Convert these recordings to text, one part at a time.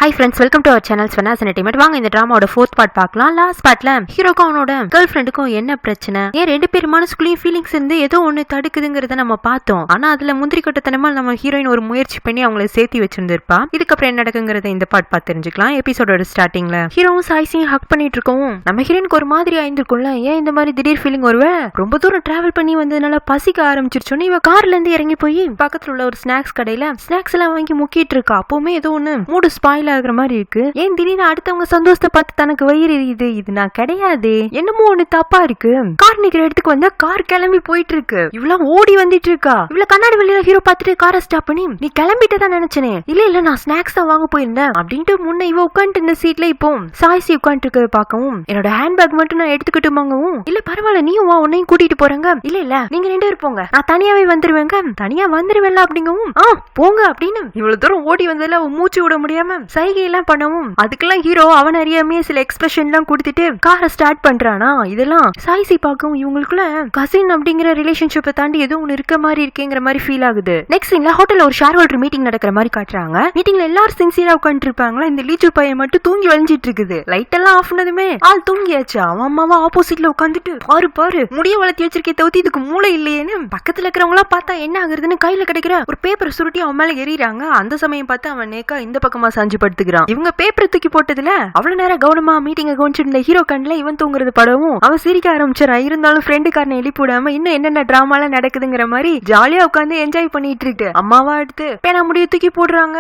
Hi friends, welcome to our channel Swanas Entertainment. வாங்க இந்த டிராமாவோட 4th part பார்க்கலாம். Last பார்ட்ல ஹீரோக்கும் அவனோட கேர்ள் ஃப்ரெண்டுக்கும் என்ன பிரச்சனை, ஏன் ரெண்டு பேர் மனசுக்குள்ளேயும் ஃபீலிங்ஸ் இருந்து ஏதோ ஒன்னு தடுக்குதுங்கிறத நம்ம பார்த்தோம். ஆனா அதுல முந்திரி கட்டத்தனமா நம்ம ஹீரோயின் ஒரு முயற்சி பண்ணி அவங்களை சேர்த்து வச்சிருந்திருப்பா. இதுக்கப்புறம் என்ன நடக்குங்கிறத இந்த பார்ட் பார்த்து தெரிஞ்சுக்கலாம். எபிசோடோட ஸ்டார்டிங்ல ஹீரோவும் சாய்ஸையும் ஹக் பண்ணிட்டு இருக்கவும் நம்ம ஹீரோயினுக்கு ஒரு மாதிரி ஆயிருக்கும்ல, ஏன் இந்த மாதிரி திடீர் ஃபீலிங் ஒருவேளை ரொம்ப தூரம் டிராவல் பண்ணி வந்ததுனால பசிக்க ஆரம்பிச்சிருச்சோன்னு இவ கார்ல இருந்து இறங்கி போய் பக்கத்துல உள்ள ஒரு ஸ்நாக்ஸ் கடையில ஸ்நாக்ஸ் எல்லாம் வாங்கி முக்கிட்டு இருக்கா. அப்பவுமே ஏதோ ஒண்ணு மூடு ஸ்பாயில் ஆகுற மாதிரி இருக்கு. ஏன் திடீர்னு அடுத்தவங்க சந்தோஷத்தை பார்த்து தனக்கு வயிறு எரியுது? இது நான் கிடையாது, என்னமோ ஒண்ணு தப்பா இருக்கு. கார் நிக்கிற இடத்துக்கு வந்தா கார் கிளம்பி போயிட்டு இருக்கு. இவ்வளவு ஓடி வந்துட்டு இருக்கா. இவ்வளவு கண்ணாடி வெளியில ஹீரோ பார்த்துட்டு காரை ஸ்டாப் பண்ணி நீ கிளம்பிட்டதான் நினைச்சனே, இல்ல நான் ஸ்நாக்ஸ் தான் வாங்க போயிருந்தேன் அப்படின்ட்டு முன்ன இவ உட்காந்துட்டு இந்த சீட்ல இப்போ சாய்ஸி உட்காந்துட்டு இருக்க பாக்கவும் என்னோட ஹேண்ட்பேக் மட்டும் நான் எடுத்துக்கிட்டுமாங்கவும் இல்ல பரவாயில்ல நீயும் வா உன்னையும் கூட்டிட்டு போறாங்க. இல்ல நீங்க 2 பேரும் போங்க, நான் தனியாவே வந்துருவேங்க. தனியா வந்துருவேன்ல அப்படிங்கவும் போங்க அப்படின்னு இவ்வளவு தூரம் ஓடி வந்ததுல மூச்சு விட முடியாம சைகையெல்லாம் பண்ணவும் அதுக்கெல்லாம் ஹீரோ அவன் அறியாமே சில எக்ஸ்பிரஷன் எல்லாம் கொடுத்துட்டு காரை ஸ்டார்ட் பண்றானா. இதெல்லாம் சாய்ஸி பார்க்கவும் இவங்களுக்குள்ள கசின் அப்படிங்கிற ரிலேஷன்ஷிப்பை தாண்டி ஏதோ ஒண்ணு இருக்க மாதிரி இருக்கேங்கிற மாதிரி ஃபீல் ஆகுது. நெக்ஸ்ட் சீன்ல ஹோட்டல்ல ஒரு ஷேர் ஹோல்டர் மீட்டிங் நடக்கிற மாதிரி காட்டுறாங்க. மீட்டிங்ல எல்லாரும் சின்சியரா உட்காந்துட்டு இருப்பாங்களா. இந்த லீச்சு பையன் மட்டும் தூங்கி வளைஞ்சிட்டு இருக்குது. லைட் எல்லாம் ஆஃப் பண்ணதுமே ஆள் தூங்கியாச்சு. அவன் அம்மாவா ஆப்போசிட்ல உட்காந்துட்டு பாரு முடிய வளர்த்தி வச்சிருக்கே தவிர்த்து இதுக்கு மூளை இல்லையேன்னு பக்கத்துல இருக்கிறவங்களா பார்த்தா என்ன ஆகுறதுன்னு கையில கிடைக்கிற ஒரு பேப்பர் சுருட்டி அவன் மேல எறிறாங்க. அந்த சமயம் பார்த்து அவன் நேக்கா இந்த பக்கமா சாஞ்சு படுத்துக்கிறான். இவங்க பேப்பர் தூக்கி போட்டதுல அவ்வளவு நேரம் கவனமா மீட்டிங்க கவனிச்சிருந்த ஹீரோ கண்ணுல இவன் தூங்குறது படவும் அவன் சிரிக்க ஆரம்பிச்சிடா. இருந்தாலும் ஃப்ரெண்டுக்காரனை எழுப்பிடாம இன்னும் என்னென்ன டிராமா நடக்குதுங்கிற மாதிரி ஜாலியா உட்காந்து என்ஜாய் பண்ணிட்டு இருக்கு. அம்மாவா எடுத்து பேனா முடிய தூக்கி போடுறாங்க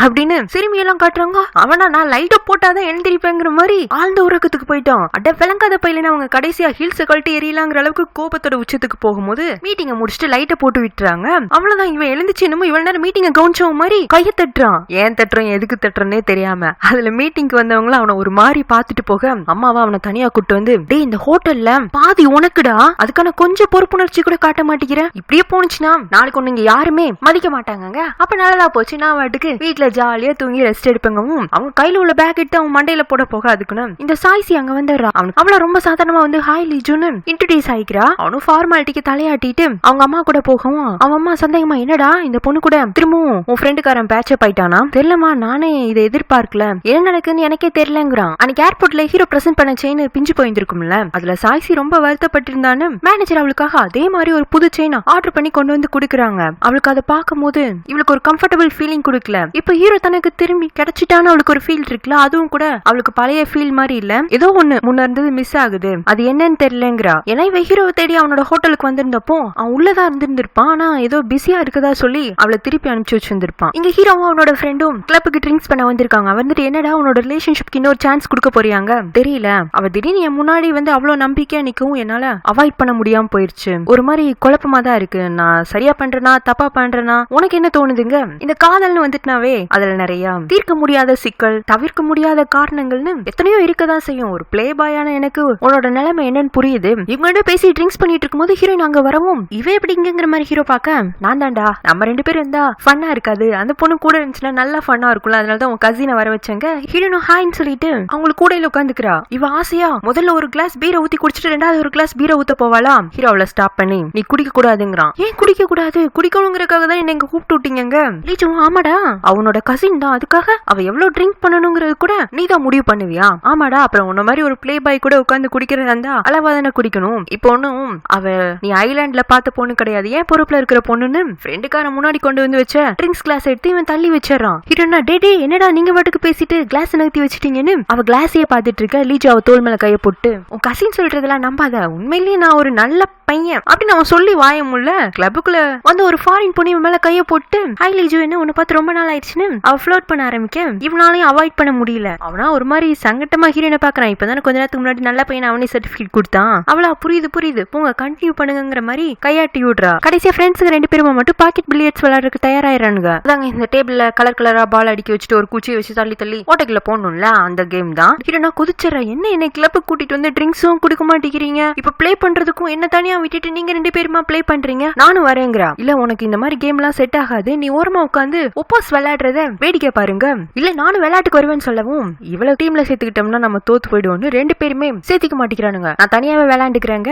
அப்படின்னு சிறுமியெல்லாம் காட்டுறாங்க. அவனா நான் லைட்ட போட்டாதான் எழுந்திருப்பேங்கிற மாதிரி ஆழ்ந்த உறக்கத்துக்கு போயிட்டான். அட விளங்காத பையன அவங்க கடைசியா ஹில்ஸ் கழட்டி எரியலாங்கிற அளவுக்கு கோபத்தோட உச்சத்துக்கு போகும்போது மீட்டிங்க முடிச்சுட்டு லைட்ட போட்டு விட்டுறாங்க. அவ்வளவுதான் இவன் எழுந்துச்சு என்னமோ இவ்வளவு நேரம் மீட்டிங்க கவனிச்சவ மாதிரி கையை தட்டுறான். ஏன் தட்டுறான் எதுக்கு தட்டுறனே தெரியாம. அதுல மீட்டிங்க்கு வந்தவங்கள அவனை ஒரு மாதிரி பாத்துட்டு போக அம்மாவா அவனை தனியா கூட்டு வந்து டேய் இந்த ஹோட்டல்ல பாதி உனக்குடா, அதுக்கான கொஞ்சம் பொறுப்புணர்ச்சி கூட காட்ட மாட்டேங்கிற. இப்படியே போனுச்சுன்னா நாளைக்கு ஒண்ணு இங்க யாருமே மதிக்க மாட்டாங்க. அப்ப நல்லதா போச்சு, நான் வாட்டுக்கு வீட்டுல ஜாலியா தூங்கி ரெஸ்ட் எடுப்பேங்கவும் அவங்க கையில உள்ள பேக் எடுத்து அவன் மண்டையில போட போக அதுக்குன்னு இந்த சாய்ஸி அங்க வந்துடுறா. அவள ரொம்ப சாதாரணமா வந்து ஹாய் லிஜுன்னு இன்ட்ரோடியூஸ் ஆயிக்கிறா. அவனும் ஃபார்மாலிட்டிக்கு தலையாட்டிட்டு அவங்க அம்மா கூட போகவும் அவன் அம்மா சந்தேகமா என்னடா இந்த பொண்ணு கூட திரும்பவும் உன் ஃப்ரெண்டுக்காரன் பேட்சப் ஆயிட்டானா தெரியலமா, நானே இதை எதிர்பார்க்கல, என்ன நடக்குன்னு எனக்கே தெரியலங்கிறான். அன்னைக்கு ஏர்போர்ட்ல ஹீரோ பிரசன்ட் பண்ண செயின் பிஞ்சு போயிருக்கும்ல, அதுல சாய்ஸி ரொம்ப வருத்தப்பட்டிருந்தான்னு மேனேஜர் அவளுக்காக அதே மாதிரி ஒரு புது செயின் ஆர்டர் பண்ணி கொண்டு வந்து குடுக்குறாங்க. அவளுக்கு அதை பார்க்கும் போது இவளுக்கு ஒரு கம்ஃபர்டபுள் ஃபீலிங் கொடுக்கல. இப்ப ஹீரோ தனக்கு திரும்பி கிடைச்சிட்டான்னு அவளுக்கு ஒரு ஃபீல் இருக்குல்ல, அதுவும் கூட அவளுக்கு பழைய ஃபீல் மாதிரி இல்ல, ஏதோ ஒண்ணு முன்ன இருந்தது மிஸ் ஆகுது, அது என்னன்னு தெரியலங்கிறா. ஏன்னா இவ ஹீரோவை தேடி அவனோட ஹோட்டலுக்கு வந்திருந்தப்போ அவன் உள்ளதான் இருந்திருப்பான், ஆனா ஏதோ பிஸியா இருக்கதா சொல்லி அவளை திருப்பி அனுப்பிச்சு வச்சிருந்திருப்பான். இங்க ஹீரோவும் அவனோட ஃப்ரெண்டும் கிளப்புக்கு ட்ரிங்க்ஸ் பண்ண வந்திருக்காங்க. வந்துட்டு என்னடா உன்னோட ரிலேஷன்ஷிப்க்கு இன்னொரு சான்ஸ் கொடுக்க போறியாங்க தெரியல. அவ திடீர்னு என் முன்னாடி வந்து அவ்வளவு நம்பிக்கையா நிக்கவும் என்னால அவாய்ட் பண்ண முடியாம போயிருச்சு. ஒரு மாதிரி குழப்பமா தான் இருக்கு. நான் சரியா பண்றேனா தப்பா பண்றேனா உனக்கு என்ன தோணுதுங்க? இந்த காதல்னு வந்துட்டுனாவே அதுல நிறைய தீர்க்க முடியாத சிக்கல், தவிர்க்க முடியாத காரணங்கள்னு எத்தனையோ இருக்கதான் செய்யும். ஒரு பிளே பாயான எனக்கு உன்னோட நிலைமை என்னன்னு புரியுது. இவங்க பேசி ட்ரிங்க்ஸ் பண்ணிட்டு இருக்கும்போது ஹீரோயின் அங்க வரவும் இவ எப்படிங்கிற மாதிரி ஹீரோ பாக்க நான் தான்டா, நம்ம 2 பேரும் இருந்தா ஃபன்னா இருக்காது, அந்த பொண்ணு கூட இருந்துச்சுன்னா நல்லா ஃபன்னா இருக்கும்ல, அதனாலதான் உன் கசினை வர வச்சாங்க. ஹீரோனும் ஹாய்ன்னு சொல்லிட்டு அவங்களுக்கு கூடையில உட்காந்துக்கிறா. இவ ஆசையா முதல்ல ஒரு கிளாஸ் பீரை ஊத்தி குடிச்சிட்டு 2வது ஒரு கிளாஸ் பீரை ஊத்த போவாளா. ஹீரோ அவளை ஸ்டாப் பண்ணி நீ குடிக்க கூடாதுங்கிறான். ஏன் குடிக்க கூடாது? குடிக்கணுங்கிறதுக்காக தான் என்ன கூப்பிட்டு விட்டீங்க. லீச்சு ஆமாடா அவனோட கசின் தான், அதுக்காக அவ எவ்வளவு ட்ரிங்க் பண்ணணுங்கிறது கூட நீ தான் முடிவு பண்ணுவியா? ஆமாடா அப்புறம் உன்ன மாதிரி ஒரு பிளே பாய் கூட உட்காந்து குடிக்கிறதா இருந்தா அளவா தானே குடிக்கணும். இப்போ ஒன்னும் அவ நீ ஐலாண்ட்ல பார்த்த பொண்ணு கிடையாது, ஏன் பொறுப்புல இருக்கிற பொண்ணுன்னு ஃப்ரெண்டுக்கார முன்னாடி கொண்டு வந்து வச்ச ட்ரிங்க்ஸ் கிளாஸ் எடுத்து இவன் தள்ளி வச்சிடறான். ஹீரோனா டே என்னடா நீங்க வாட்டுக்கு பேசிட்டு கிளாஸ் நகர்த்தி வச்சிட்டீங்கன்னு அவ கிளாஸையே பாத்துட்டு இருக்க. லீச்சு அவ தோல் மேல கைய போட்டு உன் கசின் சொல்றதெல்லாம் நம்பாத, உண்மையிலேயே நான் ஒரு நல்ல பையன் அப்படின்னு அவன் சொல்லி வாய முல்ல. கிளப்புக்குள்ள வந்து ஒரு ஃபாரின் பொண்ணு இவன் மேல கைய போட்டு ஹை லீஜு என்ன உன்னை பார்த்து ரொம்ப நாள் ஆயிடுச்சுன்னு அவ ஃப்ளோட் பண்ண ஆரம்பிக்க இவனாலையும் அவாய்ட் பண்ண முடியல. அவனா ஒரு மாதிரி சங்கட்டமா ஹீரோனை பாக்குறான். இப்பதானே கொஞ்ச நேரத்துக்கு முன்னாடி நல்ல பையன் அவனே சர்டிபிகேட் கொடுத்தான். அவளா புரியுது போங்க கண்டினியூ பண்ணுங்கிற மாதிரி கையாட்டி விடுறா. கடைசியா ஃப்ரெண்ட்ஸுக்கு 2 பேருமா மட்டும் பாக்கெட் பில்லியர்ட்ஸ் விளையாடுறதுக்கு தயாராயிரானுங்க. அதாங்க இந்த டேபிள்ல கலர் கலரா பால் அடிக்க வச்சுட்டு ஒரு குச்சியை வச்சு தள்ளி ஓட்டைக்குள்ள போடணும்ல, அந்த கேம் தான். ஹீரோனா குதிச்சுறா. என்ன கிளப்புக்கு கூட்டிட்டு வந்து ட்ரிங்க்ஸும் கொடுக்க மாட்டேங்கிறீங்க, இப்ப பிளே பண்றதுக்கும் என்ன தனியா விட்டுட்டு நீங்க 2 பேருமா பிளே பண்றீங்க, நானும் வரேங்கிறா. இல்ல உனக்கு இந்த மாதிரி கேம் எல்லாம் செட் ஆகாது, நீ ஓரமா உட்காந்து ஒப்பாஸ் விளையாடுறத வேடிக்கை பாருங்க. இல்ல நானும் விளையாட்டுக்கு வருவேன்னு சொல்லவும் இவ்வளவு டீம்ல சேர்த்துக்கிட்டோம்னா நம்ம தோத்து போயிடுவோம்னு 2 பேருமே சேர்த்துக்க மாட்டேங்கிறானுங்க. நான் தனியாவே விளையாண்டுக்கிறேங்க.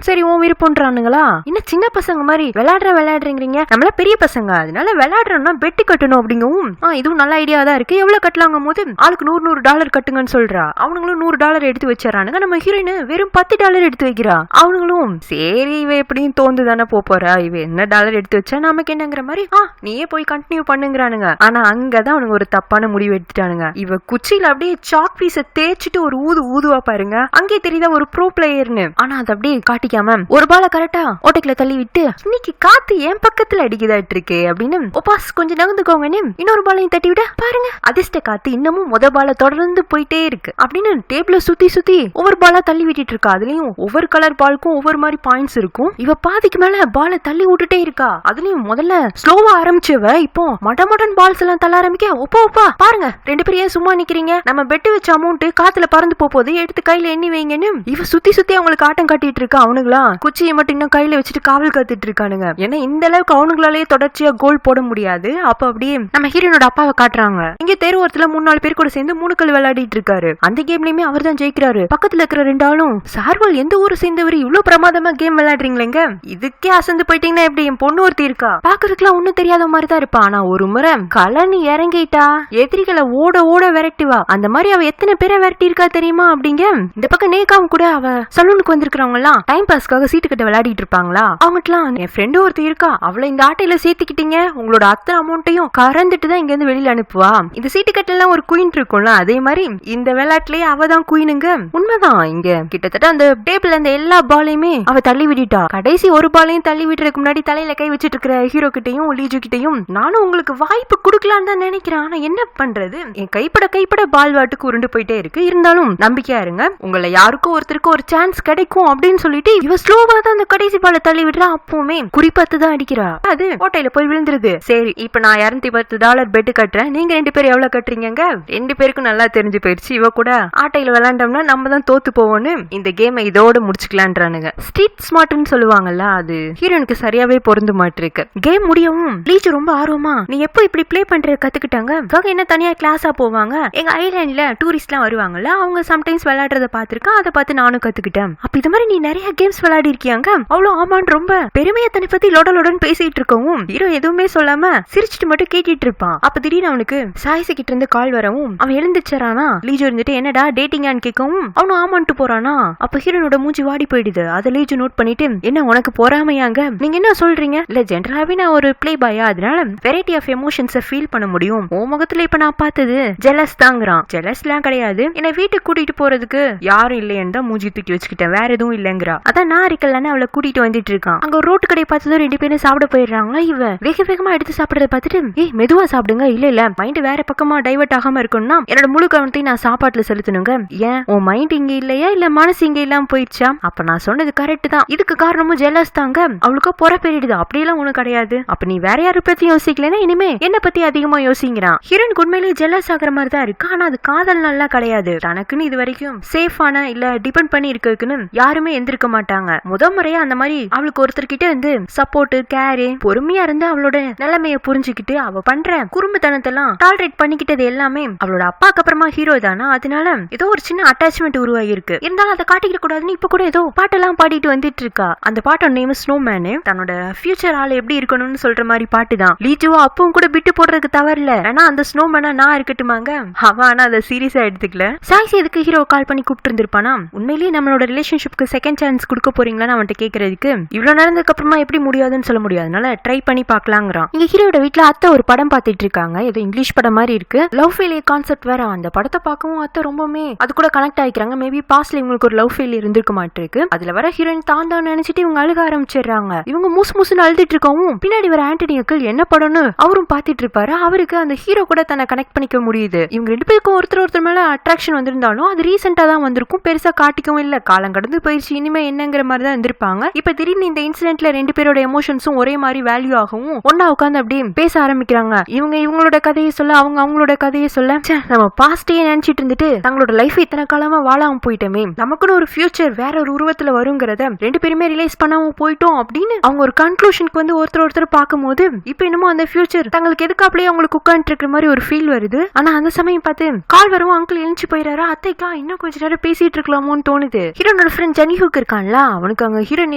சரி உன் விருப்பம்ன்றானுங்களா. இன்னும் சின்ன பசங்க மாதிரி விளையாடுறீங்க, நம்மள பெரிய பசங்க, அதனால விளையாடுறோம்னா பெட்டு கட்டணும் அப்படிங்கவும் இதுவும் நல்ல ஐடியா தான் இருக்கு, எவ்வளவு கட்டலாங்கும் போது ஆளுக்கு $100 கட்டுங்கன்னு சொல்றா. அவனுங்களும் $100 எடுத்து வச்சாரானுங்க. நம்ம ஹீரோயின் வெறும் $10 எடுத்து வைக்கிறா. அவனுங்களும் சரி இவ எப்படியும் தோந்துதானே போறா, இவ என்ன டாலர் எடுத்து வச்சா நமக்கு என்னங்கிற மாதிரி நீயே போய் கண்டினியூ பண்ணுங்கிறானுங்க. ஆனா அங்கதான் அவனுங்க ஒரு தப்பான முடிவு எடுத்துட்டானுங்க. இவ குச்சியில அப்படியே சாக் பீஸ தேய்ச்சிட்டு ஒரு ஊதுவா பாருங்க. அங்கே தெரியுதா ஒரு ப்ரோ பிளேயர்னு. ஆனா அது அப்படியே காட்டிக்காம ஒரு பால கரெக்டா ஓட்டைக்குள்ள தள்ளி விட்டு இன்னைக்கு காத்து என் பக்கத்துல அடிக்குதாட்டு இருக்கு அப்படின்னு ஒப்பாஸ் கொஞ்சம் நகர்ந்துக்கோங்கன்னு இன்னொரு பாலையும் தட்டி விட பாருங்க அதிர்ஷ்ட காத்து இன்னமும் முத பால தொடர்ந்து போயிட்டே இருக்கு அப்படின்னு டேபிள சுத்தி ஒவ்வொரு பாலா தள்ளி விட்டுட்டு இருக்கா. அதுலயும் ஒவ்வொரு கலர் பாலுக்கும் ஒவ்வொரு மாதிரி பாயிண்ட்ஸ் இருக்கும். இவ பாதிக்கு மேல பால தள்ளி விட்டுட்டே இருக்கா. அதுலயும் முதல்ல ஸ்லோவா ஆரம்பிச்சவ இப்போ மடன் பால்ஸ் எல்லாம் தள்ள ஆரம்பிக்க ஒப்பா பாருங்க 2 பேரும் ஏன் சும்மா நிக்கிறீங்க, நம்ம பெட்டு வச்ச அமௌண்ட் காத்துல பறந்து போகுது, எடுத்து கையில எண்ணி வைங்கன்னு இவ சுத்தி அவங்களுக்கு ஆட்டம் காட்டிட்டு இருக்கா. அவனுங்களா குச்சியை மட்டும் இன்னும் கையில வச்சுட்டு காவல் காத்துட்டு இருக்கானுங்க. ஏன்னா இந்த அளவுக்கு அவனுங்களாலேயே தொடர்ச்சியா கோல் போட முடியாது. அப்ப அப்படியே நம்ம ஹீரோனோட அப்பாவை காட்டுறாங்க. இங்க தெருவோரத்துல 3-4 பேர் கூட சேர்ந்து 3 கல் விளையாடிட்டு இருக்காரு. அந்த கேம்லயுமே அவர் தான் ஜெயிக்கிறாரு. பக்கத்துல இருக்கிற 2 ஆளும் சார்வல் எந்த ஊரு சேர்ந்தவர் இவ்வளவு பிரமாதமா கேம் விளையாடுறீங்களேங்க, இதுக்கே அசந்து போயிட்டீங்கன்னா எப்படி, என் பொண்ணு ஒருத்தி இருக்கா, பாக்குறதுக்குலாம் ஒண்ணும் தெரியாத மாதிரி தான் இருப்பா. ஆனா ஒரு முறை கலனி இறங்கிட்டா எதிரிகளை ஓட விரட்டுவா. அந்த மாதிரி அவ எத்தனை பேரை விரட்டி இருக்கா தெரியுமா அப்படிங்க. இந்த பக்கம் நேக்காவும் கூட அவ சலூனுக்கு வந்திருக்கிறவங்க எல்லாம் டைம் பாஸ்க்காக சீட்டு கட்ட விளையாடிட்டு இருப்பாங்களா. அவங்கலாம் என் ஃப்ரெண்டு ஒருத்தி இருக்கா, அவளை இந்த ஆட்டையில சேர்த்துக்கிட்டீங்க, உங்களோட அத்தனை அமௌண்ட்டையும் கறந்துட்டு தான் இங்க இருந்து வெளியில அனுப்புவா. இந்த சீட்டு கட்டெல்லாம் ஒரு குயின் இருக்கும்ல, அதே மாதிரி இந்த விளையாட்டுலயே அவ தான் குயினுங்க. உண்மைதான். இங்க கிட்டத்தட்ட அந்த டேபிள் அந்த எல்லா பாலையுமே அவ தள்ளி விட்டுட்டா. கடைசி ஒரு பாலையும் தள்ளி விட்டுறதுக்கு முன்னாடி தலையில கை வச்சிட்டு இருக்கிற ஹீரோ கிட்டையும் லீஜு கிட்டையும் நானும் உங்களுக்கு வாய்ப்பு கொடுக்கலான்னு தான் நினைக்கிறேன், ஆனா என்ன பண்றது, என் கைப்பட பால் வாட்டுக்கு உருண்டு போயிட்டே இருக்கு, இருந்தாலும் நம்பிக்கையா இருங்க, உங்களை யாருக்கும் ஒருத்தருக்கு ஒரு சான்ஸ் கிடைக்கும் அப்படின்னு சொல்லிட்டு இவ ஸ்லோவா தான் அந்த கடைசி பாலை தள்ளி விடுறா. அப்பவுமே குறிப்பாத்து தான் அடிக்கிறா. அது ஓட்டையில போய் விழுந்துருது. சரி இப்ப நான் $210 பெட் கட்டுறேன், நீங்க 2 பேரும் எவ்வளவு கட்டுறீங்க. 2 பேருக்கும் நல்லா தெரிஞ்சு போயிடுச்சு, இவ கூட ஆட்டையில விளையாண்டோம்னா நம்ம தான் தோத்து போவோம்னு இந்த கேமை இதோட முடிச்சுக்கலான்றானுங்க. ஸ்ட்ரீட் ஸ்மார்ட்னு சொல்லுவாங்கல்ல, அது ஹீரோனுக்கு சரியாவே பொருந்து மாட்டிருக்கு. கேம் முடியவும் லீச்சு ரொம்ப ஆர்வமா நீ எப்போ இப்படி பிளே பண்ற கத்துக்கிட்டாங்க, என்ன தனியா கிளாஸா போவாங்க, எங்க ஐலாண்ட்ல டூரிஸ்ட் எல்லாம் வருவாங்கல்ல, அவங்க சம்டைம்ஸ் விளையாடுறத பாத்துருக்கேன், அதை பார்த்து நானும் கத்துக்கிட்டேன். அப்ப இது மாதிரி நீ நிறைய கேம்ஸ் விளையாடி இருக்கியாங்க, அவ்வளவு ஆமான்னு ரொம்ப பெருமையா தன்னை பத்தி லொடலுடன் பேசிட்டு இருக்கவும் ஹீரோ எதுவுமே சொல்லாம சிரிச்சுட்டு மட்டும் கேட்டுட்டு இருப்பான். அப்ப திடீர்னு அவனுக்கு சாய்ஸு கிட்ட இருந்து கால் வரவும் அவன் எழுந்துச்சாரானா. லீஜு இருந்துட்டு என்னடா டேட்டிங்கான்னு கேட்கவும் அவனும் ஆமான்ட்டு போறானா. அப்ப ஹீரோனோட மூஞ்சி வாடி போயிடுது. அதை லீஜு நோட் பண்ணிட்டு என்ன உனக்கு போறாமையாங்க, நீங்க என்ன சொல்றீங்க, இல்ல ஜென்ரலாவே நான் ஒரு பிளே பாயா, அதனால வெரைட்டி ஆஃப் எமோஷன்ஸை ஃபீல் பண்ண முடியும், உன் முகத்துல இப்ப நான் பார்த்தது ஜெலஸ் தாங்கிறான். ஜெலஸ்லாம் கிடையாது, என்னை வீட்டுக்கு கூட்டிட்டு போறதுக்கு யாரும் இல்லையன்னு தான் மூஞ்சி தூக்கி வச்சுக்கிட்டேன், வேற எதுவும் இல்லங்கிறா. அதான் நான் இருக்கலன்னு அவளை கூட்டிட்டு வந்துட்டு இருக்கான். அங்க ரோட்டு கடை பார்த்ததும் 2 பேரும் சாப்பிட போயிடுறாங்க. இவ வேகமா எடுத்து சாப்பிடறத பார்த்துட்டு மெதுவா சாப்பிடுங்க, இல்ல மைண்ட் வேற பக்கமா டைவர்ட் ஆகாம இருக்கணும்னா என்னோட முழு கவனத்தையும் நான் சாப்பாட்டுல செலுத்தணுங்க. ஏன் உன் மைண்ட் இங்க இல்லையா, இல்ல மனசு இங்க இல்லாம போயிடுச்சா. அப்ப நான் சொன்னது கரெக்ட் தான், இதுக்கு காரணமும் ஜெலஸ் தாங்க, அவளுக்கு பொற பெரிடுது, அப்படியெல்லாம் ஒண்ணு கிடையாது. அப்ப நீ வேற யாரை பத்தி யோசிக்கலன்னா இனிமே என்ன பத்தி அதிகமா யோசிக்கிறான். ஹீரோனுக்கு உண்மையிலேயே ஜெலஸ் ஆகிற மாதிரி தான் இருக்கு, ஆனா அது காதல் நல்லா கிடையாது. தனக்குன்னு இது வரைக்கும் சேஃபான இல்ல டிபெண்ட் பண்ணி இருக்குன்னு யாருமே எந்திருக்க மாட்டாங்க. முறையா அந்த மாதிரி அவளுக்கு ஒருத்தர் கிட்ட இருந்து சப்போர்ட் கேரு பொறுமையா இருந்து அவளோட நிலைமைய புரிஞ்சுக்கிட்டு அவ பண்ற குறும்புத்தனத்தெல்லாம் டாலரேட் பண்ணிக்கிட்டது எல்லாமே அவளோட அப்பாக்கு அப்புறமா ஹீரோ தானா, அதனால ஏதோ ஒரு சின்ன அட்டாச்மெண்ட் உருவாகி இருக்கு. இருந்தாலும் அதை காட்டிக்கிட கூடாதுன்னு இப்ப கூட ஏதோ பாட்டெல்லாம் பாடிட்டு வந்துட்டு இருக்கா. அந்த பாட்டோட நேம் ஸ்னோமேனு, தன்னோட ஃபியூச்சர் ஆள் எப்படி இருக்கணும்னு சொல்ற மாதிரி பாட்டு தான். லீஜுவா அப்பவும் கூட விட்டு போடுறதுக்கு தவறல, ஆனா அந்த ஸ்னோமேனா நான் இருக்கட்டுமாங்க. அவன் ஆனா அதை சீரியஸா எடுத்துக்கல. சாய்ஸ் எதுக்கு ஹீரோ கால் பண்ணி கூப்பிட்டு இருந்திருப்பானா, உண்மையிலேயே நம்மளோட ரிலேஷன்ஷிப்க்கு செகண்ட் சான்ஸ் கொடுக்க போறீங்களான்னு அவன்கிட்ட கேட்கறதுக்கு இவ்வளவு நடந்ததுக்கு அப்புறமா எப்படி முடியாதுன்னு சொல்ல முடியாதுனால ட்ரை பண்ணி பாக்கலாங்கிறான். இங்க ஹீரோட வீட்டுல அத்தை ஒரு படம் பாத்துட்டு இருக்காங்க, ஏதோ இங்கிலீஷ் படம் மாதிரி இருக்கு, லவ் ஃபெயிலியர் கான்செப்ட் வேற. அந்த படத்தை பார்க்கவும் அத்தை ரொம்பவே அது கூட கனெக்ட் ஆகிக்கிறாங்க. மேபி பாஸ்ட்ல இவங்களுக்கு ஒரு லவ் ஃபெயிலியர் இருந்திருக்க மாட்டிருக்கு. அதுல வர ஹீரோயின் தான் நினைச்சிட்டு இவங்க அழுக ஆரம்பிச்சிடுறாங்க. இவங்க மூசுன்னு அழுதுட்டு இருக்கவும் பின்னாடி வர ஆண்டனி அங்கிள் என்ன படம்னு அவரும் பாத்துட்டு இருப்பாரு. அவருக்கு அந்த ஹீரோ கூட தன்னை கனெக்ட் பண்ணிக்க முடியுது. இவங்க 2 பேருக்கும் ஒருத்தர் மேல அட்ராக்ஷன் வந்திருந்தாலும் அது ரீசெண்டா தான் வந்திருக்கும், பெருசா காட்டிக்கவும் இல்ல. காலம் கடந்து போயிடுச்சு, இனிமே என்னங்கிற மாதிரி தான் இருந்திருப்பாங்க. இப்ப திடீர்னு இந்த இன்சிடென்ட்ல 2 பேரோட எமோஷன்ஸும் ஒரே மாதிரி வேல்யூ ஆகவும் ஒன்னா உட்காந்து அப்படியே பேச ஆரம்பிக்கிறாங்க. இவங்களோட கதையை சொல்ல, அவங்களோட கதையை சொல்ல, நம்ம பாஸ்டையே நினைச்சிட்டு இருந்துட்டு தங்களோட லைஃப் இத்தனை காலமா வாழாம போயிட்டோமே, நமக்குன்னு ஒரு ஃபியூச்சர் வேற ஒரு உருவத்துல வருங்கிறத 2 பேருமே ரிலைஸ் பண்ணாம போயிட்டோம் அப்படின்னு அவங்க ஒரு கன்க்ளூஷனுக்கு வந்து ஒருத்தர் பார்க்கும்போது இப்ப என்னமோ அந்த ஃபியூச்சர் தங்களுக்கு எதுக்காப்லயே அவங்களுக்கு உட்காந்துட்டு இருக்கிற மாதிரி ஒரு ஃபீல் வருது. ஆனா அந்த சமயம் பார்த்து கால் வரவும் அங்கிள் எழுந்து போயிடாரா. அத்தைக்கா இன்னும் கொஞ்ச நேரம் பேசிட்டு இருக்கலாமோன்னு தோணுது. ஹீரோனோட ஃப்ரெண்ட் ஜெனிஹுக் இருக்கான்ல, அவனுக்கு அங்க ஹீரோன்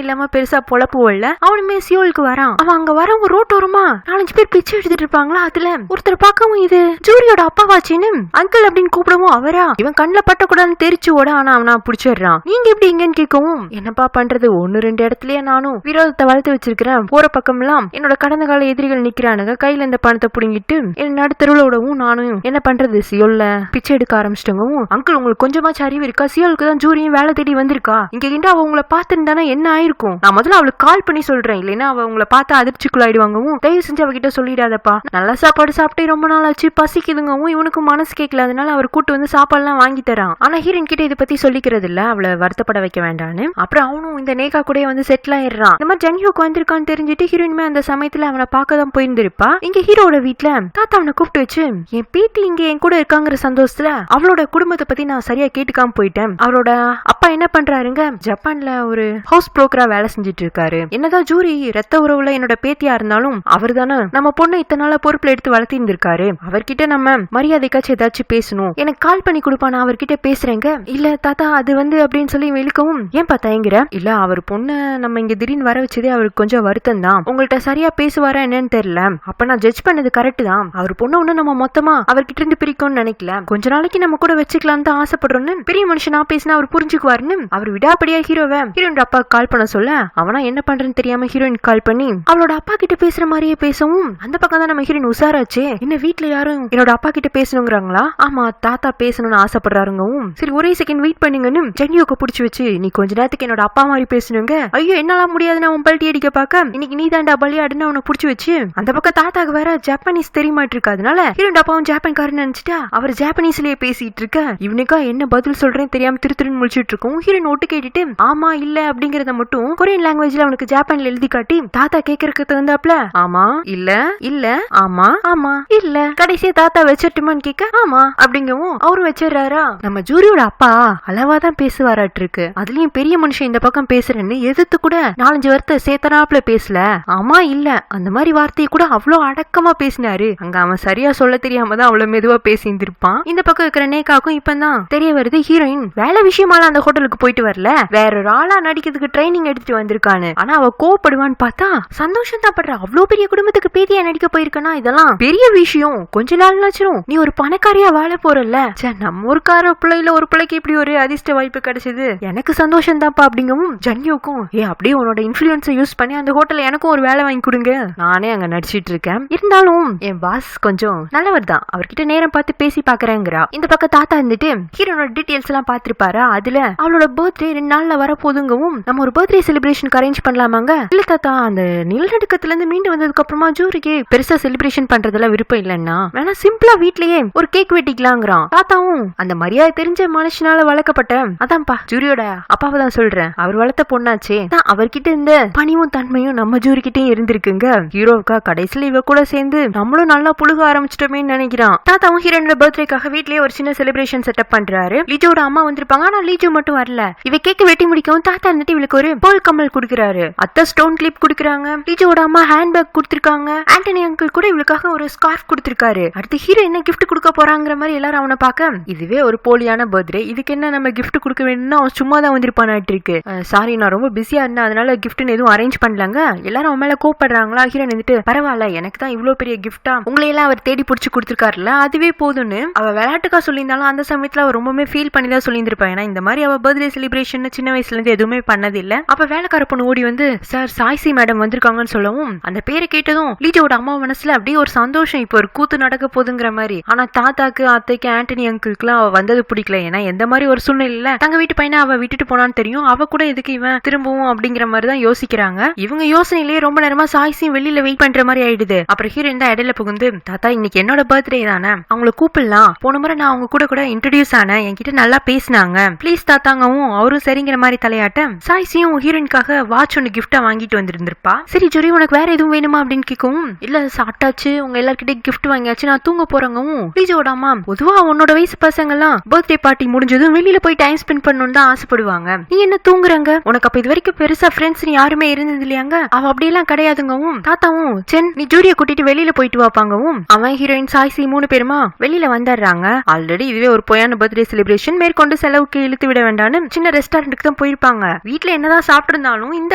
இல்லாம பெருசா பொழப்பு இல்ல, அவனுமே சியோலுக்கு வரான். அவன் அங்க வரவங்க ரோட்டோரமா 4-5 பேர் பிச்சை எடுத்துட்டு இருப்பாங்களா, அதுல ஒருத்தர் பார்க்கவும் கேட்கவும் இது ஜூரியோட அப்பாவாச்சின்னு அங்கிள் அப்படின்னு கூப்பிடவும் அவரா இவன் கண்ணுல பட்டக்கூடாதுன்னு தெரிச்சு ஓட ஆனா அவனா புடிச்சிடுறான். நீங்க எப்படி இங்கன்னு கேட்கவும் என்னப்பா பண்றது 1-2 இடத்துலயே நானும் விரோதத்தை வளர்த்து வச்சிருக்கிறேன். போற பக்கம் எல்லாம் என்னோட கடந்த கால எதிரிகள் நிக்கிறானுங்க. கையில இந்த பணத்தை புடுங்கிட்டு என் நடுத்தருவுல விடவும் நானும் என்ன பண்றது சியோல்ல பிச்சை எடுக்க ஆரம்பிச்சிட்டோங்கவும் அங்கிள் உங்களுக்கு கொஞ்சமாச்சு அறிவு இருக்கா? சியோலுக்கு தான் ஜூரியும் வேலை தேடி வந்திருக்கா. இங்க கிட்ட அவ உங்களை பார்த்துருந்தானா என்ன ஆயிருக்கும்? நான் முதல்ல அவளுக்கு கால் பண்ணி சொல்றேன். இல்லைன்னா அவ உங்களை பார்த்து அதிர்ச்சிக்குள்ளாயிடுவாங்கவும் தயவு செஞ்சு அவகிட்ட சொல்லிடாதப்பா. நல்ல சாப்பாடு சாப்பிட்டு ரொம்ப நாள் ஆச்சு பசிக்குதுங்கவும் இவனுக்கு மனசு கேட்கல. அதனால அவர் கூட்டு வந்து சாப்பாடுலாம் வாங்கி தரான். ஆனா ஹீரோயின் கிட்ட இதை பத்தி சொல்லிக்கிறது இல்ல, அவளை வருத்தப்பட வைக்க வேண்டான்னு. அப்புறம் அவனும் இந்த நேகா கூட வந்து செட்டில் ஆயிடுறான். இந்த மாதிரி ஜன்ஹியோக்கு வந்திருக்கான்னு தெரிஞ்சுட்டு ஹீரோயினுமே அந்த சமயத்துல அவனை பார்க்க தான் போயிருந்திருப்பா. இங்க ஹீரோட வீட்டுல தாத்தா அவனை கூப்பிட்டு வச்சு என் பேத்தி இங்க என் கூட இருக்காங்கிற சந்தோஷத்துல அவளோட குடும்பத்தை பத்தி நான் சரியா கேட்டுக்காம போயிட்டேன். அவரோட அப்பா என்ன பண்றாருங்க, ஜப்பான்ல ஒரு ஹவுஸ் புரோக்கரா வேலை செஞ்சுட்டு இருக்காரு. என்னதான் ஜூரி ரத்த உறவுல என்னோட பேத்தியா இருந்தாலும் அவர் தானே நம்ம பொண்ணை இத்தனை நாளா பொறுப்புல எடுத்து வளர்த்தி இருந்திருக்காரு. அவர்கிட்ட நம்ம மரியாதைக்காச்சும் ஏதாச்சும் பேசணும், எனக்கு கால் பண்ணி கொடுப்பா, நான் அவர்கிட்ட பேசுறேங்க. இல்ல தாத்தா அது வந்து அப்படின்னு சொல்லி இழுக்கவும் ஏன் பார்த்தேங்கிற இல்ல அவர் பொண்ணு நம்ம இங்க திடீர்னு வர வச்சதே அவருக்கு கொஞ்சம் வருத்தம் தான். உங்கள்கிட்ட சரியா பேசுவாரா என்னன்னு தெரியல. அப்ப நான் ஜட்ஜ் பண்ணது கரெக்ட் தான். அவர் பொண்ணு ஒண்ணு நம்ம மொத்தமா அவர்கிட்ட இருந்து பிரிக்கும்னு நினைக்கல. கொஞ்ச நாளைக்கு நம்ம கூட வச்சுக்கலாம்னு தான் ஆசைப்படுறோம்னு பெரிய மனுஷனா பேசினா அவர் புரிஞ்சுக்குவாருன்னு அவர் விடாப்படியா ஹீரோயின் அப்பா கால் பண்ண சொல்ல அவனா என்ன பண்றேன்னு தெரியாம ஹீரோயின் கால் பண்ணி அவளோட அப்பா கிட்ட பேசுற மாதிரியே பேசவும் அந்த பக்கம் தான் நம்ம ஹீரோயின் உசாராச்சே. என்ன வீட்டுல யாரும் என்னோட அப்பா கிட்ட பேசணுங்கிறாங்களா? ஆமா தாத்தா பேசணும்னு ஆசைப்படுறாருங்கவும் சரி ஒரே செகண்ட் வெயிட் பண்ணுங்கன்னு ஜன்னியோக்கு புடிச்சு வச்சு நீ கொஞ்ச நேரத்துக்கு என்னோட அப்பா மாதிரி பேசணுங்க. ஐயோ என்னால முடியாதுன்னு அவன் பல்ட்டி அடிக்க பாக்க இன்னைக்கு நீ தாண்டா பலியாடுன்னு அவனை புடிச்சு வச்சு அந்த பக்கம் தாத்தாக்கு வேற ஜப்பானீஸ் தெரியமாட்டு இருக்கு. அதனால ஹீரோயின் அப்பாவும் ஜப்பான்காரன்னு நினைச்சிட்டா அவர் ஜப்பானீஸ்லயே பேசிட்டு இருக்க. இவனுக்கா என்ன பதில் சொல்றேன்னு தெரியாம திருன்னு முழிச்சிட்டு இருக்கும். ஹீரோயின் ஒட்டு கேட்டுட்டு ஆமா இல்ல அப்படிங்கறத மட்டும் கொரியன் லாங்குவேஜ்ல அவனுக்கு ஜப்பான்ல எழுதி காட்டி தாத்தா கேக்குறதுக்கு தகுந்தாப்ல ஆமா இல்ல இல்ல ஆமா ஆமா இல்ல கடைசியா தாத்தா வச்சிட்டுமான்னு கேட்க ஆமா அப்படிங்கவும் அவரு வச்சிடறாரா. நம்ம ஜூரியோட அப்பா அளவாதான் பேசுவாராட்டு இருக்கு. அதுலயும் பெரிய மனுஷன் இந்த பக்கம் பேசுறேன்னு எதிர்த்து கூட 4-5 வார்த்தை சேத்தனாப்ல பேசல. ஆமா இல்ல அந்த மாதிரி வார்த்தையை கூட அவ்வளவு அடக்கமா பேசினாரு. அங்க அவன் சரியா சொல்ல தெரியாம தான் அவ்வளவு மெதுவா பேசியிருந்திருப்பான். இந்த பக்கம் இருக்கிற நேகாக்கும் இப்பதான் தெரிய வருது ஹீரோயின் வேலை விஷயமால அந்த ஹோட்டலுக்கு போயிட்டு வரல, வேற ஒரு ஆளா நடிக்கிறதுக்கு ட்ரைனிங் எடுத்துட்டு வந்திருக்கானு. ஆனா அவ கோவப்படுவான்னு பார்த்தா சந்தோஷம் தான் படுற. அவ்வளவு பெரிய குடும்பத்துக்கு பேத்தியா நடிக்க போயிருக்கனா இதெல்லாம் பெரிய விஷயம். கொஞ்ச நாள் நாச்சும் நீ ஒரு பணக்காரியா வாழ போறல. நம்ம ஒரு கார பிள்ளையில ஒரு பிள்ளைக்கு இப்படி ஒரு அதிர்ஷ்ட வாய்ப்பு கிடைச்சது எனக்கு சந்தோஷம் தான்ப்பா அப்படிங்கவும் ஜன்யோக்கும் அப்படியே உன்னோட இன்ஃபுளுன்ஸை யூஸ் பண்ணி அந்த ஹோட்டல்ல எனக்கும் ஒரு வேலை வாங்கி கொடுங்க, நானே அங்க நடிச்சிட்டு இருக்கேன். இருந்தாலும் என் பாஸ் கொஞ்சம் நல்லவர் தான், அவர்கிட்ட நேரம் பார்த்து பேசி பாக்குறேங்கிறா. இந்த பக்கம் தாத்தா இருந்துட்டு ஹீரோனோட டீடைல்ஸ் எல்லாம் பாத்துருப்பாரா. அதுல அவளோட பர்த்டே 2 நாள்ல வர போதுங்கவும் நம்ம ஒரு பர்த்டே செலிப்ரேஷன் அரேஞ்ச் பண்ணலாமாங்க. இல்ல தாத்தா அந்த நிலநடுக்கத்துல இருந்து மீண்டு வந்ததுக்கு அப்புறமா ஜூரிக்கு பெருசா செலிப்ரேஷன் பண்றதுல விருப்பம் இல்லன்னா வேணா சிம்பிளா வீட்லயே ஒரு கேக் வெட்டிக்கலாங்கிறான். தாத்தாவும் அந்த மரியாதை தெரிஞ்ச மனுஷனால வளர்க்கப்பட்ட அதான்ப்பா ஜூரியோட அப்பாவை தான் சொல்றேன், அவர் வளர்த்த பொண்ணாச்சே தான் அவர்கிட்ட இந்த பணிவும் தன்மையும் நம்ம ஜூரி கிட்டயும் இருந்திருக்குங்க. ஹீரோவுக்கா கடைசியில இவ கூட சேர்ந்து நம்மளும் நல்லா புழுக ஆரம்பிச்சிட்டோமே நினைக்கிறான். தாத்தாவும் ஹீரோனோட பர்த்டேக்காக வீட்லயே ஒரு சின்ன செலிப்ரேஷன் செட்டப் பண்றாரு. லிஜோட அம்மா வந்திருப்பாங்க, ஆனா லிஜோ மட்டும் வரல. இவ கேக் வெட்டி முடிக்கவும் தாத்தா இருந்துட்டு இவளுக்கு ஒரு பேர்ல் கம்மல் குடுக்குறாரு. அத்தை ஸ்டோன் கிளிப் குடுக்குறாங்க. லிஜோட அம்மா ஹேண்ட் பேக் கொடுத்திருக்காங்க. ஆண்டனி அங்கிள் கூட இவளுக்காக ஒரு ஸ்கார்ஃப் கொடுத்திருக்காரு. அடுத்து ஹீரோ என்ன கிஃப்ட் கொடுக்க போறாங்கிற மாதிரி எல்லாரும் அவனை பார்க்க இதுவே ஒரு போலியான பர்த்டே, இதுக்கு என்ன நம்ம கிஃப்ட் கொடுக்க வேணும்னா அவன் சும்மா தான் வந்திருப்பானாட்டு இருக்கு. சாரி நான் ரொம்ப பிஸியா இருந்தேன் அதனால கிஃப்ட்னு எதுவும் அரேஞ்ச் பண்ணலாங்க. எல்லாரும் அவன் மேல கோவப்படுறாங்களா. ஹீரோ வந்துட்டு பரவாயில்ல எனக்கு தான் இவ்வளவு பெரிய கிஃப்டா உங்களை எல்லாம் அவர் தேடி பிடிச்சி கொடுத்திருக்காருல அதுவே போதும்னு அவ விளையாட்டுக்கா சொல்லியிருந்தாலும் அந்த சமயத்துல அவ ரொம்பவே ஃபீல் பண்ணி தான் சொல்லியிருந்திருப்பா. ஏன்னா இந்த மாதிரி அவ பர்த்டே செலிப்ரேஷன் சின்ன வயசுல இருந்து எதுவுமே பண்ணது இல்ல. அப்ப வேலைக்கார பொண்ணு ஓடி வந்து சார் சாய்சி மேடம் வந்திருக்காங்கன்னு சொல்லவும் அந்த பேரை கேட்டதும் லீஜோட அம்மா மனசுல அப்படியே ஒரு சந்தோஷம், இப்போ ஒரு கூத்து நடக்க போதுங்கிற மாதிரி. ஆனா தாத்தாக்கு அத்தைக்கு ஆண்டனி அங்கிள்க்குலாம் அவ வந்தது பிடிக்கல. ஏன்னா எந்த மாதிரி ஒரு சூழ்நிலையில தங்க வீட்டு பையனை அவ விட்டுட்டு போனான்னு தெரியும். அவ கூட எதுக்கு இவன் திரும்பவும் அப்படிங்கிற மாதிரி தான் யோசிக்கிறாங்க. இவங்க யோசனையிலேயே ரொம்ப நேரமா சாய்ஸையும் வெளியில வெயிட் பண்ற மாதிரி ஆயிடுது. அப்புறம் ஹீரோயின் தான் இடையில புகுந்து தாத்தா இன்னைக்கு என்னோட பர்த்டே தானே, அவங்கள கூப்பிடலாம், போன முறை நான் அவங்க கூட இன்ட்ரோடியூஸ் ஆனேன், என்கிட்ட நல்லா பேசினாங்க, ப்ளீஸ் தாத்தாங்கவும் அவரும் சரிங்கிற மாதிரி தலையாட்ட சாய்ஸையும் ஹீரோயின்காக வாட்ச் ஒன்னு கிஃப்டா வாங்கிட்டு வந்திருந்திருப்பா. சரி ஜூரி உனக்கு வேற எதுவும் வேணுமா அப்படின்னு கேட்கவும் இல்ல சாப்பிட்டாச்சு உங்க எல்லார்கிட்டயும் கிஃப்ட் வாங்கியாச்சு நான் தூங்க போறங்கவும் லீஜோட அம்மா பொதுவா உன்னோட வயசு பசங்க எல்லாம் பர்த்டே பார்ட்டி முடிஞ்சதும் வெளியில போய் டைம் ஸ்பெண்ட் பண்ணணும்னு தான் ஆசைப்படுவாங்க, நீ என்ன தூங்குறாங்க, உனக்கு அப்ப இது வரைக்கும் பெருசா ஃப்ரெண்ட்ஸ் யாருமே இருந்தது இல்லையாங்க. அவ அப்படியெல்லாம் கிடையாதுங்கவும் தாத்தாவும் சென் நீ ஜூரிய கூட்டிட்டு வெளியில போயிட்டு வாப்பாங்கவும் அவன் ஹீரோயின் சாய்ஸி 3 பேருமா வெளியில வந்துடுறாங்க. ஆல்ரெடி இதுவே ஒரு பொய்யான பர்த்டே செலிப்ரேஷன், மேற்கொண்டு செலவுக்கு இழுத்து விட வேண்டாம்னு சின்ன ரெஸ்டாரண்ட்டுக்கு தான் போயிருப்பாங்க. வீட்டுல என்னதான் சாப்பிட்டு இருந்தாலும் இந்த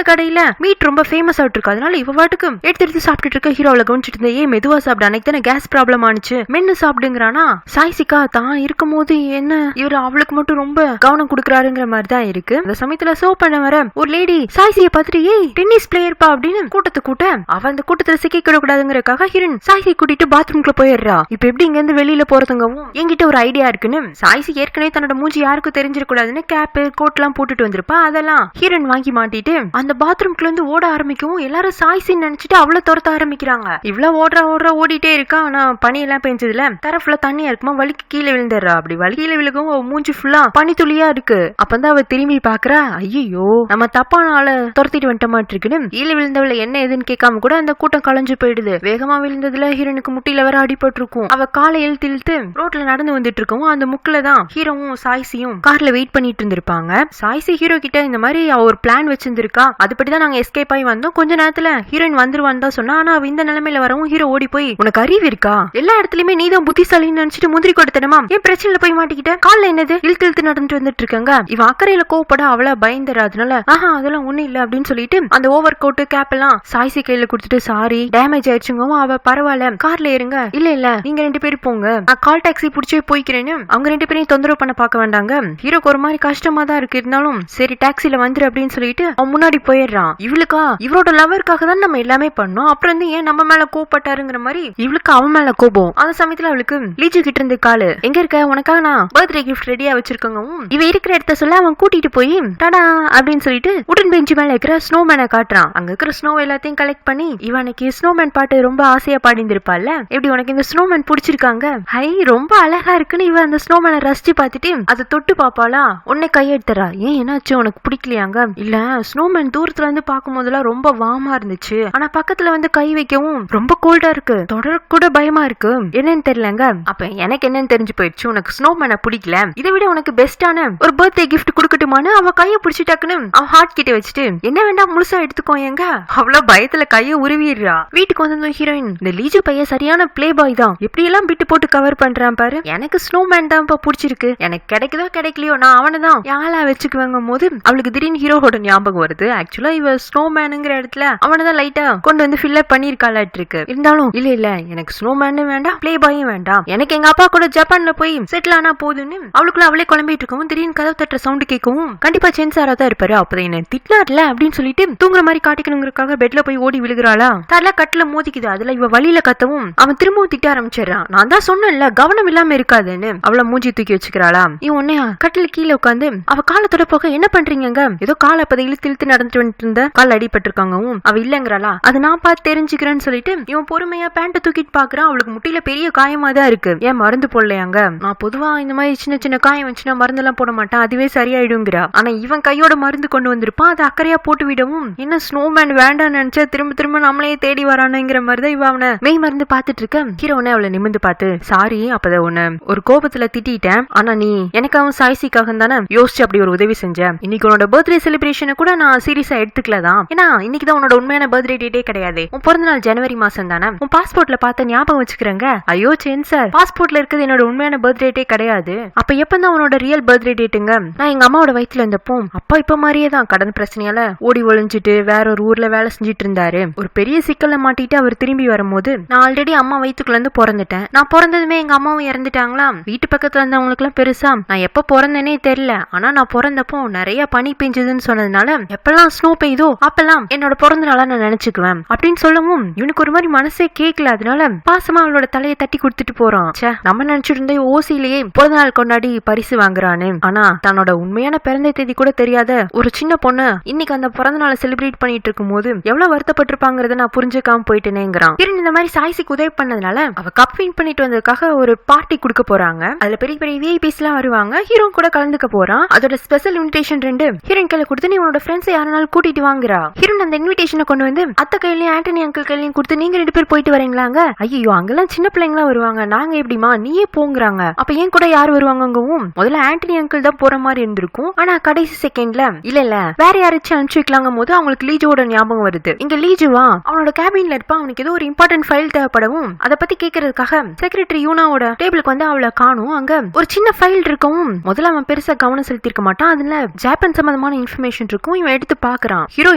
கடையில மீட் ரொம்ப ஃபேமஸ் ஆயிட்டு இருக்கு. அதனால இவ வாட்டுக்கு எடுத்து சாப்பிட்டுட்டு இருக்க ஹீரோல கவனிச்சிட்டு இருந்த மெதுவா சாப்பிட அன்னைக்கு தானே கேஸ் கேஸ் ப்ராப்ளம் ஆனிச்சு, மென்னு சாப்பிடுங்கிறானா. சாய்சிகா தான் இருக்கும் போது என்ன இவரு அவளுக்கு மட்டும் ரொம்ப கவனம் கொடுக்கறாருங்கிற மாதிரி தான் இருக்கு. அந்த சமயத்துல சோ பண்ண வர ஒரு லேடி சாய்சியை பார்த்துட்டு ஏய் டென்னிஸ் பிளேயர் பா அப்படின்னு கூட்டத்தை கூட்ட அவ அந்த கூட்டத்துல சிக்கிக்க கூடாதுங்கிறதுக்காக ஹீரோயின் சாய்சியை கூட்டிட்டு பாத்ரூம்குள்ள போயிடுறா. இப்ப எப்படி இங்க இருந்து வெளியில போறதுங்கவும் என்கிட்ட ஒரு ஐடியா இருக்குன்னு சாய்சி ஏற்கனவே தன்னோட மூஞ்சி யாருக்கும் தெரிஞ்சிடக்கூடாதுன்னு கேப் கோட் எல்லாம் போட்டுட்டு வந்திருப்பா. அதெல்லாம் ஹீரோயின் வாங்கி மாட்டிட்டு அந்த பாத்ரூம்குள்ள இருந்து ஓட ஆரம்பிக்கவும் எல்லாரும் சாய்சின்னு நினைச்சிட்டு அவளை துரத்த ஆரம்பிக்கிறாங்க. இவ்வளவு ஓடுறா ஓடிட்டே இருக்கா. ஆனா பனி எல்லாம் பெஞ்சதுல தர ஃபுல்லா தண்ணியா இருக்குமா, வலிக்கு கீழே விழுந்துடுறா. அப்படி வலி கீழே விழுகவும் அவ மூஞ்சி ஃபுல்லா பனி துளியா இருக்கு. அப்பதான் அவ திரும்பி பாக்குறா, ஐயோ நம்ம தப்பான ஆளை துரத்திட்டு வந்துட்டமாட்டு இருக்குன்னு. கீழே விழுந்தவள என்ன எதுன்னு கேட்காம கூட அந்த கூட்டம் கலைஞ்சு போயிடுது. வேகமா விழுந்ததுல ஹீரோனுக்கு முட்டில வர அடிபட்டு இருக்கும். அவ காலை இழுத்து ரோட்ல நடந்து வந்துட்டு இருக்கவும் அந்த முக்குல தான் ஹீரோவும் சாய்சியும் கார்ல வெயிட் பண்ணிட்டு இருந்திருப்பாங்க. சாய்சி ஹீரோ கிட்ட இந்த மாதிரி அவ ஒரு பிளான் வச்சிருந்திருக்கா, அதுபடிதான் நாங்க எஸ்கேப் ஆகி வந்தோம், கொஞ்ச நேரத்துல ஹீரோயின் வந்துருவான்னு தான் சொன்னா. ஆனா அவ இந்த நிலைமையில வரவும் ஹீரோ ஓடி போய் உனக்கு அறிவு இருக்கா, எல்லா இடத்துலயுமே நீதான் புத்திசாலின்னு நினைச்சிட்டு முந்திரி கொடுத்தனமா, ஏன் பிரச்சனையில போய் மாட்டிக்கிட்ட, கால்ல என்னது இழுத்து நடந்துட்டு வந்துட்டு இருக்காங்க. இவ அக்கறையில கோவப்பட அவள பயந்துறாதுனால அதெல்லாம் ஒண்ணு இல்ல அப்படின்னு சொல்லிட்டு அந்த ஓவர் கோட் கேப் எல்லாம் சாய்சி கையில கொடுத்துட்டு சாரி டேமேஜ் ஆயிடுச்சுங்க. அவ பரவாயில்ல கார்ல ஏறுங்க, இல்ல நீங்க 2 பேரும் போங்க, நான் கால் டாக்ஸி புடிச்சு போய்க்கிறேன்னு அவங்க 2 பேரையும் தொந்தரவு பண்ண பாக்க வேண்டாங்க. ஹீரோக்கு ஒரு மாதிரி கஷ்டமா தான் இருக்கு, இருந்தாலும் சரி டாக்ஸில வந்துரு அப்படின்னு சொல்லிட்டு அவன் முன்னாடி போயிடுறான். இவளுக்கா இவரோட லவருக்காக தான் நம்ம எல்லாமே பண்ணோம், அப்புறம் வந்து ஏன் நம்ம மேல கோவப்பட்டாருங்கிற மாதிரி இவளுக்கு அவன் மேல கோபம். அந்த சமயத்துல அவளுக்கு லீஜு கிட்ட இருந்து காலு எங்க இருக்க, உனக்காக நான் பர்த்டே கிஃப்ட் ரெடியா வச்சிருக்கோங்க. இவ இருக்கிற இடத்த சொல்ல அவன் கூட்டிட்டு போய் டடா அப்படின்னு சொல்லிட்டு உடன் பெஞ்சு மேல இருக்கிற ஸ்னோமேனை காட்டுறான். அங்க இருக்கிற ஸ்னோ எல்லாத்தையும் கலெக்ட் பண்ணி இவனுக்கு ஸ்னோமேன் பாட்டு ரொம்ப ஆசையா பாடிந்திருப்பாள்ல, எப்படி உனக்கு இந்த ஸ்னோமேன் பிடிச்சிருக்காங்க, ஹை ரொம்ப அழகா இருக்குன்னு இவ அந்த ஸ்னோமேனை ரசிச்சு பார்த்துட்டு அதை தொட்டு பாப்பாளா, உன்னை கையெடுத்துறா. ஏன் என்னாச்சு உனக்கு பிடிக்கலையாங்க, இல்ல ஸ்னோமேன் தூரத்துல இருந்து பார்க்கும் போதெல்லாம் ரொம்ப வார்மா இருந்துச்சு, ஆனா பக்கத்துல வந்து கை வைக்கவும் ரொம்ப கோல்டா இருக்கு, தொடர கூட பயமா இருக்கு, என்னன்னு தெரியலங்க. அப்ப எனக்கு என்னன்னு தெரிஞ்சு போயிடுச்சு, உனக்கு ஸ்னோமேனை பிடிக்கல, இதை விட உனக்கு பெஸ்டான ஒரு பர்த்டே கிஃப்ட் குடுக்கட்டுமான்னு அவ கைய பிடிச்சிட்டாக்குன்னு அவன் ஹார்ட் கிட்ட வச்சுட்டு என்ன வேண்டாம் முழுசா எடுத்துக்கோ எங்க, அவ்வளவு பயத்துல கைய உருவிடுறா. வீட்டுக்கு வந்து ஹீரோயின் இந்த லீஜு பையன் சரியான பிளே பாய் தான், எப்படி எல்லாம் பிட்டு போட்டு கவர் பண்றான் பாரு, எனக்கு ஸ்னோமேன் தான் பிடிச்சிருக்கு, எனக்கு கிடைக்குதோ கிடைக்கலையோ நான் அவனை தான் யாழா வச்சுக்குவாங்க போது அவளுக்கு திடீர்னு ஹீரோட ஞாபகம் வருது. ஆக்சுவலா இவ ஸ்னோமேனுங்கிற இடத்துல அவனை தான் லைட்டா கொண்டு வந்து ஃபில்லப் பண்ணிருக்காளாட்டு இருக்கு. இருந்தாலும் இல்ல எனக்கு ஸ்னோமேனு வேண்டாம் பிளே பாயும் வேண்டாம், எனக்கு எங்க அப்பா கூட ஜப்பான்ல போய் செட்டில் ஆனா போதுன்னு அவளுக்குள்ள அவளே குழம்பிட்டு இருக்கவும் திடீர்னு கதவு தட்டுற சவுண்ட் கேட்கவும் கண்டிப்பா சென்சாரா தான் இருப்பாரு. அப்பதான் என்ன திட்டினார்ல அப்படின்னு சொல்லிட்டு தூங்குற மாதிரி காட்டிக்கணுங்கிறதுக்காக பெட்ல போய் ஓடி விழுகிறாளா, தலை கட்டுல மோதிக்குது. அதுல இவ வழியில கத்தவும் அவன் திரும்பவும் திட்ட ஆரம்பிச்சிடறான். நான் தான் சொன்னேன்ல கவனம் இல்லாம இருக்காதுன்னு அவளை மூஞ்சி தூக்கி வச்சுக்கிறாளா. இவன் உன்னையா கட்டில கீழே உட்காந்து அவ காலத்தோட போக என்ன பண்றீங்க, ஏதோ காலை அப்பதை இழுத்து நடந்துட்டு வந்துட்டு இருந்த கால் அடிபட்டு இருக்காங்க, அவ இல்லங்கிறாளா, அது நான் பார்த்து தெரிஞ்சுக்கிறேன்னு சொல்லிட்டு இவன் பொறுமையா பேண்ட தூக்கிட்டு பாக்குறான். அவளுக்கு முட்டில பெரிய காயமா தான் இருக்கு, ஏன் மருந்து போடலையாங்க, நான் பொதுவா இந்த மாதிரி சின்ன காயம் வச்சுன்னா மருந்து எல்லாம் போட மாட்டேன், அதுவே சரியாயிடுங்கிறா. ஆனா இவன் கையோட மருந்து கொண்டு வந்திருப்பான், அதை அக்கறையா போட்டு விடவும் என்ன ஸ்னோமேன் வேண்டான்னு நினைச்சா திரும்ப நம்மளையே தேடி வரானுங்கிற மாதிரிதான் இவ அவனை மெய் மருந்து பாத்துட்டு இருக்க. ஹீரோனே அவளை நிமிந்து பார்த்து சாரி அப்பதான் உன்னை ஒரு கோபத்துல திட்டேன், ஆனா நீ எனக்காகவும் சாய்சிக்காக தானே யோசிச்சு அப்படி ஒரு உதவி செஞ்ச, இன்னைக்கு உன்னோட பர்த்டே செலிப்ரேஷனை கூட நான் சீரியஸா எடுத்துக்கலதான், ஏன்னா இன்னைக்குதான் உன்னோட உண்மையான பர்த்டே டேட்டே கிடையாது, உன் பிறந்த நாள் ஜனவரி மாசம் தானே, உன் பாஸ்போர்ட்ல பார்த்த ஞாபகம் வச்சுக்கிறேங்க. ஐயோ சார் பாஸ்போர்ட்ல இருக்கிறது என்னோட உண்மையான பர்த்டே டேட்டே கிடையாது, அப்ப எப்பதான் உன்னோட ரியல் பர்த்டே டேட்டுங்க, நான் எங்க அம்மாவோட வயிற்றுல இருந்தப்போ அப்பா இப்ப மாதிரியே தான் கடன் பிரச்சனையால ஓடி ஒளிஞ்சிட்டு வேற ஒரு ஊர்ல வேலை செஞ்சிட்டு இருந்தாரு. ஒரு பெரிய சிக்கல்ல மாட்டிட்டு அவர் திரும்பி வரும்போது நான் ஆல்ரெடி அம்மா வயிற்றுக்குள்ள இருந்து பிறந்துட்டேன், நான் பிறந்ததுமே எங்க அம்மாவும் இறந்துட்டாங்களா, வீட்டு பக்கத்துல இருந்தவங்களுக்கு எல்லாம் பெருசா நான் எப்ப பிறந்தேனே தெரியல, ஆனா நான் பிறந்தப்போ நிறைய பனி பெஞ்சதுன்னு சொன்னதுனால எப்பெல்லாம் ஸ்னோ பெய்தோ அப்பெல்லாம் என்னோட பிறந்த நாளா நான் நினைச்சுக்குவேன் அப்படின்னு சொல்லவும் இவனுக்கு ஒரு மாதிரி மனசே கேட்கல. அதனால பாசமா அவளோட தலையை தட்டி கொடுத்துட்டு போறான். நம்ம நினைச்சிட்டு இருந்தே ஓசிலேயே பிறந்த நாள் கொண்டாடி பரிசு வாங்குறானு, ஆனா தன்னோட உண்மையான பிறந்த தேதி கூட தெரியாத ஒரு சின்ன பொண்ணு இன்னைக்கு அந்த பிறந்த நாளை செலிப்ரேட் பண்ணிட்டு இருக்கும் போது எவ்வளவு வருத்தப்பட்டிருப்பாங்கறத நான் புரிஞ்சுக்காம போயிட்டேனேங்கிறான். இந்த மாதிரி சாய்சிக்கு உதவி பண்ணதுனால அவ கப் வின் பண்ணிட்டு வந்ததுக்காக ஒரு பார்ட்டி கொடுக்க போறாங்க. அதுல பெரிய பெரிய விஐபிஸ் எல்லாம் வருவாங்க. ஹீரோ கூட கலந்துக்க போறான். அதோட ஸ்பெஷல் இன்விடேஷன் 2 ஹீரோயின் கையில கொடுத்து நீ உன்னோட ஃப்ரெண்ட்ஸ் யாரனாலும் கூட்டிட்டு வாங்குறா. ஹீரோயின் அந்த இன்விடேஷனை கொண்டு வந்து அத்தை கையிலயும் ஆண்டனி அங்கிள் கையிலயும் கொடுத்து நீங்க 2 பேர் போயிட்டு வரீங்களாங்க. ஐயோ அங்கெல்லாம் சின்ன பிள்ளைங்களா வருவாங்க, நாங்க எப்படிமா நீயே போங்கிறாங்க. அப்ப ஏன் கூட யார் வருவாங்கவும் முதல்ல ஆண்டனி அங்கிள் தான் போற மாதிரி இருந்திருக்கும். ஆனா கடைசி செகண்ட்ல இல்ல வேற யாராச்சும் அனுப்பிச்சு வைக்கலாங்க போது அவங்களுக்கு லீஜுவோட ஞாபகம் வருது. இங்க லீஜுவா அவனோட கேபின்ல இருப்பான், அவனுக்கு ஏதோ ஒரு இம்பார்ட்டன்ட் ஃபைல் தேவைப்படவும் அதை பத்தி கேட்கறதுக்காக செக்ரட்டரி யூனாவோட டேபிளுக்கு வந்து அவளை காணும். அங்க ஒரு சின்ன ஃபைல் இருக்கவும் முதல்ல அவன் பெருசா கவனம் செலுத்தி இருக்க மாட்டான். அதுல ஜப்பான் சம்பந்தமான இன்ஃபர்மேஷன் இருக்கும். இவன் எடுத்து பாக்குறான். ஹீரோ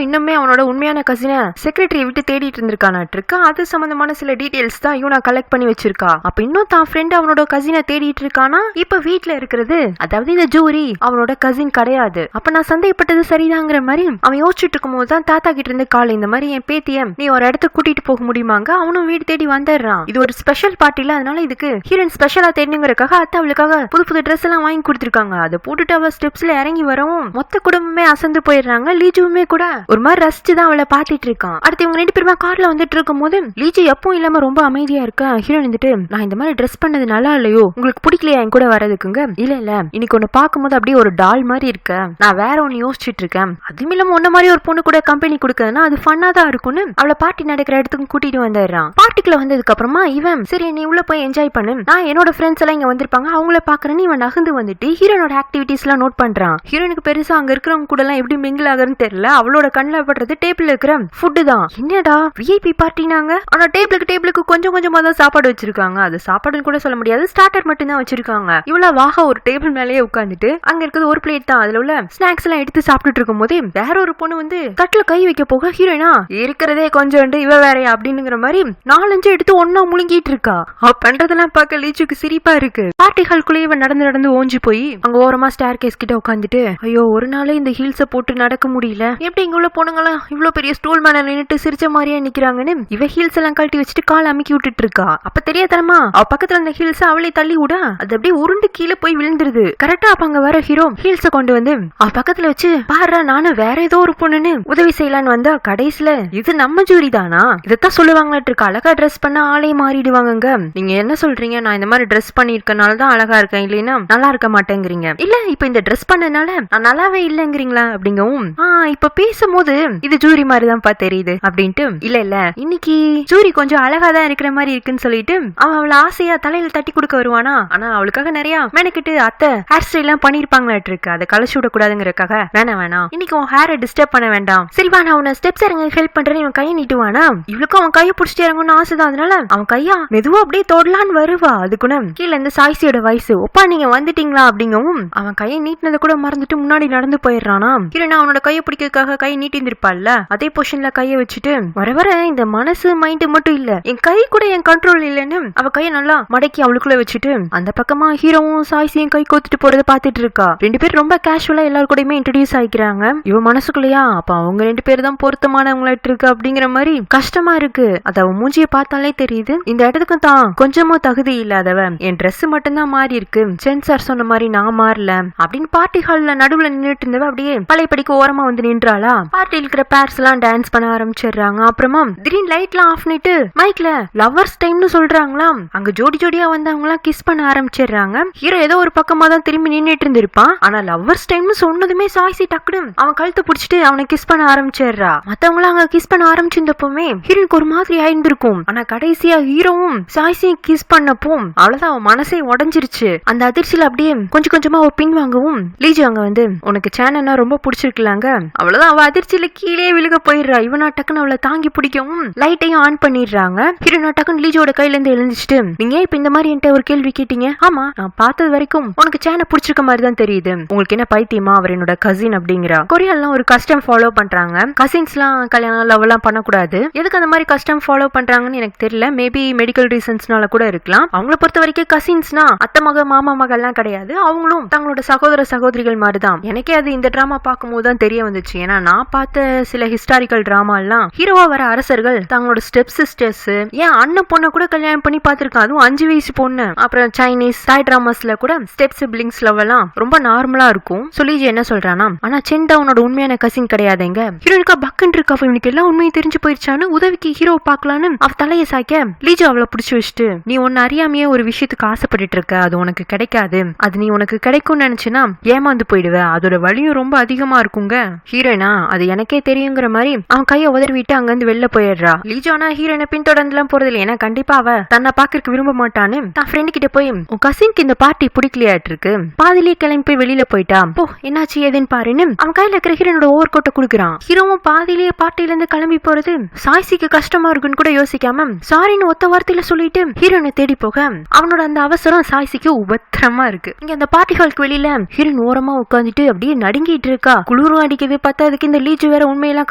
இன்னுமே அவனோட உண்மையான கசினை செக்ரட்டரியை விட்டு தேடிட்டு இருந்திருக்கானாட்டு இருக்கு. அது சம்பந்தமான சில டீடைல்ஸ் தான் தான் இவனா கலெக்ட் பண்ணி வச்சிருக்கா. அப்ப இன்னும் தான் ஃப்ரெண்ட் அவனோட கசினை தேடிட்டு இருக்கானா. இப்ப வீட்டுல இருக்கிறது அதாவது இந்த ஜூரி அவனோட கசின் கிடையாது. அப்ப நான் சந்தேகப்பட்டது சரிதாங்கிற மாதிரி அவன் யோசிச்சுட்டு இருக்கும் போதுதான் தாத்தா கிட்ட இருந்து கால் இந்த மாதிரி என் பேத்தியம் நீ ஒரு இடத்துக்கு கூட்டிட்டு போக முடியுமாங்க. அவனும் வீடு தேடி வந்துடுறான். இது ஒரு ஸ்பெஷல் பார்ட்டில, அதனால இதுக்கு ஹீரோயின் ஸ்பெஷலா தேடிங்கிறதுக்காக அத்தை அவளுக்காக புது புது ட்ரெஸ் எல்லாம் வாங்கி கொடுத்துருக்காங்க. அதை போட்டுட்டு அவ ஸ்டெப்ஸ்ல இறங்கி வரவும் மொத்த குடும்பமே அசந்து போயிடுறாங்க. லீஜுவுமே கூட ஒரு மாதிரி ரசிச்சுதான் அவளை பாட்டிட்டு இருக்கான். அடுத்து இவங்க 2 பேருமே கார்ல வந்துட்டு இருக்கும் போது லீஜு எப்பவும் இல்லாம ரொம்ப அமைதியா இருக்கா. ஹீரோயின் வந்துட்டு நான் இந்த மாதிரி ட்ரெஸ் பண்ணது நல்லா இல்லையோ, உங்களுக்கு பிடிக்கலையா என் கூட வரதுக்குங்க. இல்ல இன்னைக்கு ஒன்னு பாக்கும்போது அப்படியே ஒரு டால் மாதிரி இருக்க, நான் வேற ஒன்னு யோசிச்சுட்டு இருக்கேன். அதுவும் இல்லாம ஒன்ன மாதிரி ஒரு பொண்ணு கூட கம்பெனி கொடுக்கறதுனா அது ஃபன்னா தான் இருக்கும்னு அவளை பார்ட்டி நடக்கிற இடத்துக்கு கூட்டிட்டு வந்துடுறான். பார்ட்டிக்குள்ள வந்ததுக்கு அப்புறமா இவன் சரி நீ உள்ள போய் என்ஜாய் பண்ணு, நான் என்னோட ஃப்ரெண்ட்ஸ் எல்லாம் இங்க வந்திருப்பாங்க அவங்கள பாக்குறேன்னு இவன் நகர்ந்து வந்துட்டு ஹீரோனோட ஆக்டிவிட்டிஸ் எல்லாம் நோட் பண்றான். ஹீரோனுக்கு பெருசா அங்க இருக்கிறவங்க கூட எல்லாம் எப்படி மிங்கிள் ஆகுறன்னு தெரியல. அவளோட கண்ணில் படுறது டேபிள்ல இருக்கிற ஃபுட்டு தான். என்னடா விஐபி பார்ட்டினாங்க, ஆனா டேபிளுக்கு கொஞ்சம் கொஞ்சமா தான் சாப்பாடு வச்சிருக்காங்க. அது சாப்பாடுன்னு கூட சொல்ல முடியாது, ஸ்டார்டர் மட்டும் தான் வச்சிருக்காங்க. இவ்வளவு வாக ஒரு டேபிள் மேலேயே உட்காந்துட்டு அங்க இருக்கிறது ஒரு பிளேட் தான், அதுல உள்ள ஸ்நாக்ஸ் எல்லாம் எடுத்து சாப்பிட்டுட்டு இருக்கும் போதே வேற ஒரு பொண்ணு வந்து தட்டுல கை வைக்க போக ஹீரோயினா இருக்கிறதே கொஞ்சம் இவ வேறையா அப்படிங்கிற மாதிரி 4-5 எடுத்து ஒன்னா முழுங்கிட்டு இருக்கா. அவ பண்றதெல்லாம் பார்க்க லீச்சுக்கு சிரிப்பா இருக்கு. பார்ட்டி ஹால்குள்ளே இவன் நடந்து ஓஞ்சி போய் அங்க ஓரமா ஸ்டேர் கேஸ் கிட்ட உட்காந்துட்டு ஐயோ ஒரு நாளே இந்த ஹீல்ஸ போட்டு நடக்க முடியல, எப்படி இங்க உள்ள பொண்ணுங்களா இவ்வளவு பெரிய ஸ்டூல் மேல நின்னுட்டு சிரிச்ச மாதிரியே நிக்கிறாங்கன்னு இவ ஹீல்ஸ் எல்லாம் கழட்டி வச்சுட்டு கால் அமுக்கி விட்டுட்டு இருக்கா. அப்ப தெரியாதரமா அவ பக்கத்துல அந்த ஹீல்ஸ் அவளே தள்ளி விட அது அப்படியே உருண்டு கீழே போய் விழுந்துருது. கரெக்டா அப்ப அங்க வர ஹீரோ ஹீல்ஸ கொண்டு வந்து அவ பக்கத்துல வச்சு பாரு நானும் வேற ஏதோ ஒரு பொண்ணுன்னு உதவி செய்யலான்னு வந்தா கடைசியில இது நம்ம ஜூரி தானா, இதத்தான் சொல்லுவாங்களாட்டு இருக்கு. அழகா ட்ரெஸ் பண்ண ஆளே மாறிடுவாங்க. நீங்க என்ன சொல்றீங்க, நான் இந்த மாதிரி ட்ரெஸ் பண்ணிருக்கனாலதான் அழகா இருக்கேன், இல்லைன்னா நல்லா இருக்க மாட்டேங்கிறீங்க. இல்ல இப்ப இந்த ட்ரெஸ் பண்ணனால நான் நல்லாவே இல்லங்கிறீங்களா அப்படிங்கவும் இப்ப பேசும்போது இது ஜூரி மாதிரிதான் தெரியுது அப்படின்ட்டு இல்ல இன்னைக்கு ஜூரி கொஞ்சம் அழகா தான் இருக்கிற மாதிரி இருக்குன்னு சொல்லிட்டு அவன் அவளை ஆசையா தலையில தட்டி கொடுக்க வருவானா. ஆனா அவளுக்காக நிறைய மெனக்கிட்டு அத்தை ஹேர் ஸ்டைல் எல்லாம் பண்ணிருப்பாங்களாட்டு இருக்கு. அதை கலச்சு விட கூடாதுங்கிறதுக்காக வேணாம் இன்னைக்கு உன் ஹேரை டிஸ்டர்ப் பண்ண வேண்டாம், சரிவா நான் உன்னை ஸ்டெப்ஸ் இறங்க ஹெல்ப் பண்றேன்னு இவன் கையை நீட்டுவானா. இவளுக்கும் அவன் கையை பிடிச்சிட்டு இறங்கணும்னு ஆசைதான், அதனால அவன் கையா மெதுவா அப்படியே தொடலான்னு வருவா. அதுக்குன்னு கீழே இருந்து சாய்ஸியோட வயசு ஒப்பா நீங்க வந்துட்டீங்களா அப்படிங்கவும் அவன் கையை நீட்டினதை கூட மறந்துட்டு முன்னாடி நடந்து போயிடுறானா. இல்லைன்னா அவனோட கையை பிடிக்கிறதுக்காக கையை நீட்டி இருந்திருப்பாள்ல, அதே பொசிஷன்ல கையை வச்சுட்டு வர இந்த மனசு மைண்ட் மட்டும் இல்ல என் கை கூட என் கண்ட்ரோல் இல்லன்னு அவ கையை நல்லா மடக்கி அவளுக்குள்ள வச்சுட்டு அந்த பக்கமா ஹீரோவும் சாய்ஸையும் கை கோத்துட்டு போறதை பாத்துட்டு இருக்கா. 2 பேரும் ரொம்ப கேஷுவலா எல்லாரு கூடயுமே இன்ட்ரோடியூஸ் ஆயிக்கிறாங்க. இவ மனசுக்குள்ளயா அப்ப அவங்க 2 பேர் தான் பொருத்தமானவங்களாட்டு இருக்கு அப்படிங்கிற மாதிரி கஷ்டமா இருக்கு. அது அவ மூஞ்சிய பார்த்தாலே தெரியுது இந்த இடத்துக்கு தான் கொஞ்சமும் தகுதி இல்லாதவ, என் ட்ரெஸ் மட்டும் தான் மாறி இருக்கு, சென்சார் சொன்ன மாதிரி நான் மாறல அப்படின்னு பார்ட்டி ஹால்ல நடுவுல நின்னுட்டு இருந்தவ அப்படியே பழையபடிக்கு ஓரமா வந்து நின்றாளா. பார்ட்டியில் இருக்கிற பேர்ஸ் எல்லாம் டான்ஸ் பண்ண ஆரம்பிச்சிடுறாங்க. அப்புறமா திடீர்னு லைட் எல்லாம் ஆஃப் பண்ணிட்டு மைக்ல லவ்வர்ஸ் டைம்னு சொல்றாங்களாம். அங்க ஜோடியா வந்தவங்க எல்லாம் கிஸ் பண்ண ஆரம்பிச்சிடுறாங்க. ஹீரோ ஏதோ ஒரு பக்கமா தான் திரும்பி நின்னுட்டு இருந்திருப்பான். ஆனா லவ்வர்ஸ் டைம்னு சொன்னதுமே சாய்ஸி டக்குனு அவன் கழுத்து பிடிச்சிட்டு அவனை கிஸ் பண்ண ஆரம்பிச்சிடுறா. மத்தவங்க அங்க கிஸ் பண்ண ஆரம்பிச்சிருந்தப்போமே ஹீரோனுக்கு ஒரு மாதிரி ஆயிருந்திருக்கும். ஆனா கடைசியா ஹீரோவும் சாய்ஸியும் கிஸ் பண்ணப்போ அவ்வளவுதான் அவன் மனசே உடஞ்சிருச்சு. அந்த அதிர்ச்சியில அப்படியே கொஞ்சமா அவ பின் வாங்கவும் லீஜு அங்க வந்து உனக்கு சேனல்னா ரொம்ப பிடிச்சிருக்கலாங்க, அவ்வளவுதான் அவ அதிர்ச்சியில கீழே விழுக போயிடுறா. இவனா டக்குன்னு அவளை தாங்கி பிடிக்கவும் லைட்டையும் ஆன் பண்ணிடுறாங்க. ஹீரோனா டக்குன்னு லீஜோட கையில இருந்து எழுந்துச்சுட்டு நீங்க இப்ப இந்த மாதிரி என்கிட்ட ஒரு கேள்வி கேட்டீங்க, ஆமா நான் பார்த்தது வரைக்கும் உனக்கு சேனை பிடிச்சிருக்க மாதிரி தான் தெரியுது, உங்களுக்கு என்ன பைத்தியமா, அவர் என்னோட கசின் அப்படிங்கிறா. கொரியாலாம் ஒரு கஸ்டம் ஃபாலோ பண்றாங்க, கசின்ஸ் எல்லாம் கல்யாணம் லவ் எல்லாம் பண்ணக்கூடாது. எதுக்கு அந்த மாதிரி கஸ்டம் ஃபாலோ பண்றாங்கன்னு எனக்கு தெரியல, மேபி மெடிக்கல் ரீசன்ஸ்னால கூட இருக்கலாம். அவங்கள பொறுத்த வரைக்கும் கசின்ஸ்னா அத்தை மக மாமா மகள் எல்லாம் கிடையாது, அவங்களும் தங்களோட சகோதர சகோதரிகள் மாதிரிதான். எனக்கே அது இந்த டிராமா பார்க்கும்போது தான் தெரிய வந்துச்சு. ஏன்னா நான் பார்த்த சில ஹிஸ்டாரிக்கல் டிராமா எல்லாம் ஹீரோவா வர அரசர்கள் தங்களோட ஸ்டெப் சிஸ்டர்ஸ் ஏன் அண்ணன் பொண்ணை கூட கல்யாணம் பண்ணி பார்த்திருக்கான், அதுவும் 5 வயசு பொண்ணு. அப்புறம் சைனீஸ் தாய் டிராமாஸ்ல கூட ஸ்டெப் சிப்லிங்ஸ் லவ் எல்லாம் ரொம்ப நார்மலா இருக்கும். சொல்லிஜி என்ன சொல்றானா, ஆனா சென்டா உன்னோட உண்மையான கசின் கிடையாதுங்க. ஹீரோனுக்கா பக்குன்னு இருக்கா, இவனுக்கு எல்லாம் உண்மையை தெரிஞ்சு போயிருச்சான்னு உதவிக்கு ஹீரோ பாக்கலான்னு அவ தலையை சாய்க்க லீஜா அவளை பிடிச்சு வச்சுட்டு நீ ஒன்னு அறியாமையே ஒரு விஷயத்துக்கு ஆசைப்பட்டு இருக்க, அது உனக்கு கிடைக்காது, அது நீ உனக்கு கிடைக்கும்னு நினைச்சுன்னா ஏமாந்து போயிடுவ, அதோட வலியும் ரொம்ப அதிகமா இருக்குங்க. ஹீரோயினா அது எனக்கே தெரியுங்கிற மாதிரி அவன் கையை உதறிவிட்டு அங்க இருந்து வெளில போயிடுறா. லீஜானா ஹீரோயினை பின்தொடர்ந்து எல்லாம் போறது இல்லை, ஏன்னா கண்டிப்பா அவ தன்னை பாக்குறதுக்கு விரும்ப மாட்டான்னு தான் ஃப்ரெண்ட் கிட்ட போய் உன் கசின்க்கு இந்த பார்ட்டி பிடிக்கலையாட்டு இருக்கு, பாதிலேயே கிளம்பி போய் வெளியில போயிட்டா, போ என்னாச்சு ஏதுன்னு பாருன்னு அவன் கையில இருக்கிற ஹீரோனோட ஓவர் கோட்டை குடுக்குறான். ஹீரோவும் பாதிலேயே பார்ட்டில இருந்து கிளம்பி போறது சாய்ஸிக்கு கஷ்டமா இருக்குன்னு கூட யோசிக்காம சாரின்னு ஒத்த வார்த்தையில சொல்லிட்டு ஹீரோனை தேடி போக அவனோட அந்த அவசரம் சாய்ஸிக்கு உபத்திரமா இருக்கு. இங்க அந்த பார்ட்டி ஹாலுக்கு வெளியில ஹீரோன் ஓரமா உட்காந்துட்டு அப்படியே நடுங்கிட்டு இருக்கா. குளிரும் அடிக்கவே பார்த்தா அதுக்கு இந்த லீஜு வேற உண்மையெல்லாம்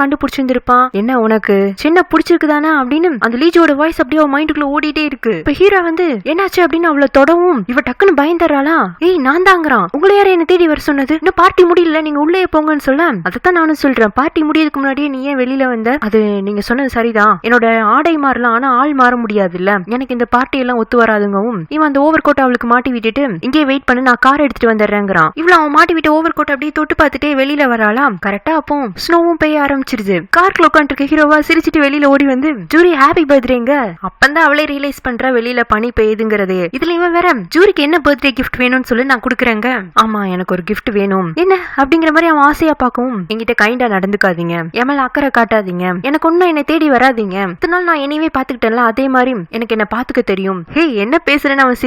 கண்டுபிடிச்சிருந்திருப்பான். என்ன உனக்கு சின்ன பிடிச்சிருக்குதானே அப்படின்னு அந்த லீஜோட வாய்ஸ் அப்படி அப்படியே மைண்டுக்குள்ள ஓடிட்டே இருக்கு. இப்ப ஹீரோ வந்து என்னாச்சு அப்படின்னு அவளை தொடவும் இவ டக்குன்னு பயந்துறாளா. ஏய் நான் தாங்கிறான், உங்களை யாரும் என்ன தேடி வர சொன்னது, இன்னும் பார்ட்டி முடியல, நீங்க உள்ளே போங்கன்னு சொல்ல அதைத்தான் நானும் சொல்றேன். பார்ட்டி முடியதுக்கு முன்னாடியே நீ ஏன் வெளியில வந்த? அது நீங்க சொன்னது சரிதான், என்னோட ஆடை மாறலாம் ஆனா ஆள் மாற முடியாது இல்ல, எனக்கு இந்த பார்ட்டி எல்லாம் ஒத்து வராதுங்கவும் இவன் அந்த ஓவர் கோட்டை அவளுக்கு மாட்டி விட்டுட்டு இங்கே வெயிட் பண்ணு நான் கார் எடுத்துட்டு வந்துடுறேங்கிறான். இவ்வளவு அவன் மாட்டி விட்டு ஓவர் கோட்டை அப்படியே தொட்டு பார்த்துட்டே வெளியில வராளாம். கரெக்டா அப்போ ஸ்னோவும் பெய்ய ஆரம்பிச்சிருது. கார்க்குள்ள உட்காந்துருக்க ஹீரோவா சிரிச்சிட்டு வெளியில ஓடி வந்து ஜூரி ஹாப்பி பர்த்டேங்க. அப்பந்தான் அவளே ரியலைஸ் பண்றா வெளியில பனி பெய்யுதுங்கிறது. இதுல இவன் வேற ஜூரிக்கு என்ன பர்த்டே கிஃப்ட் வேணும்னு சொல்லி நான் குடுக்குறேங்க. ஆமா எனக்கு ஒரு கிஃப்ட் வேணும். என்ன அப்படிங்கிற மாதிரி அவன் ஆசையா பாக்கவும் என்கிட்ட கைண்டா நடந்துக்காதீங்க, எமல அக்கறை காட்டாதீங்க, எனக்கு ஒன்னும் என்ன தேடி வராதீங்க, இத்தனால நான் என்னையவே பாத்துக்கிட்டேன்ல அதே மாதிரி எனக்கு என்ன பாத்துக்க தெரியும். ஹே என்ன பேசுறேன்னு அவன்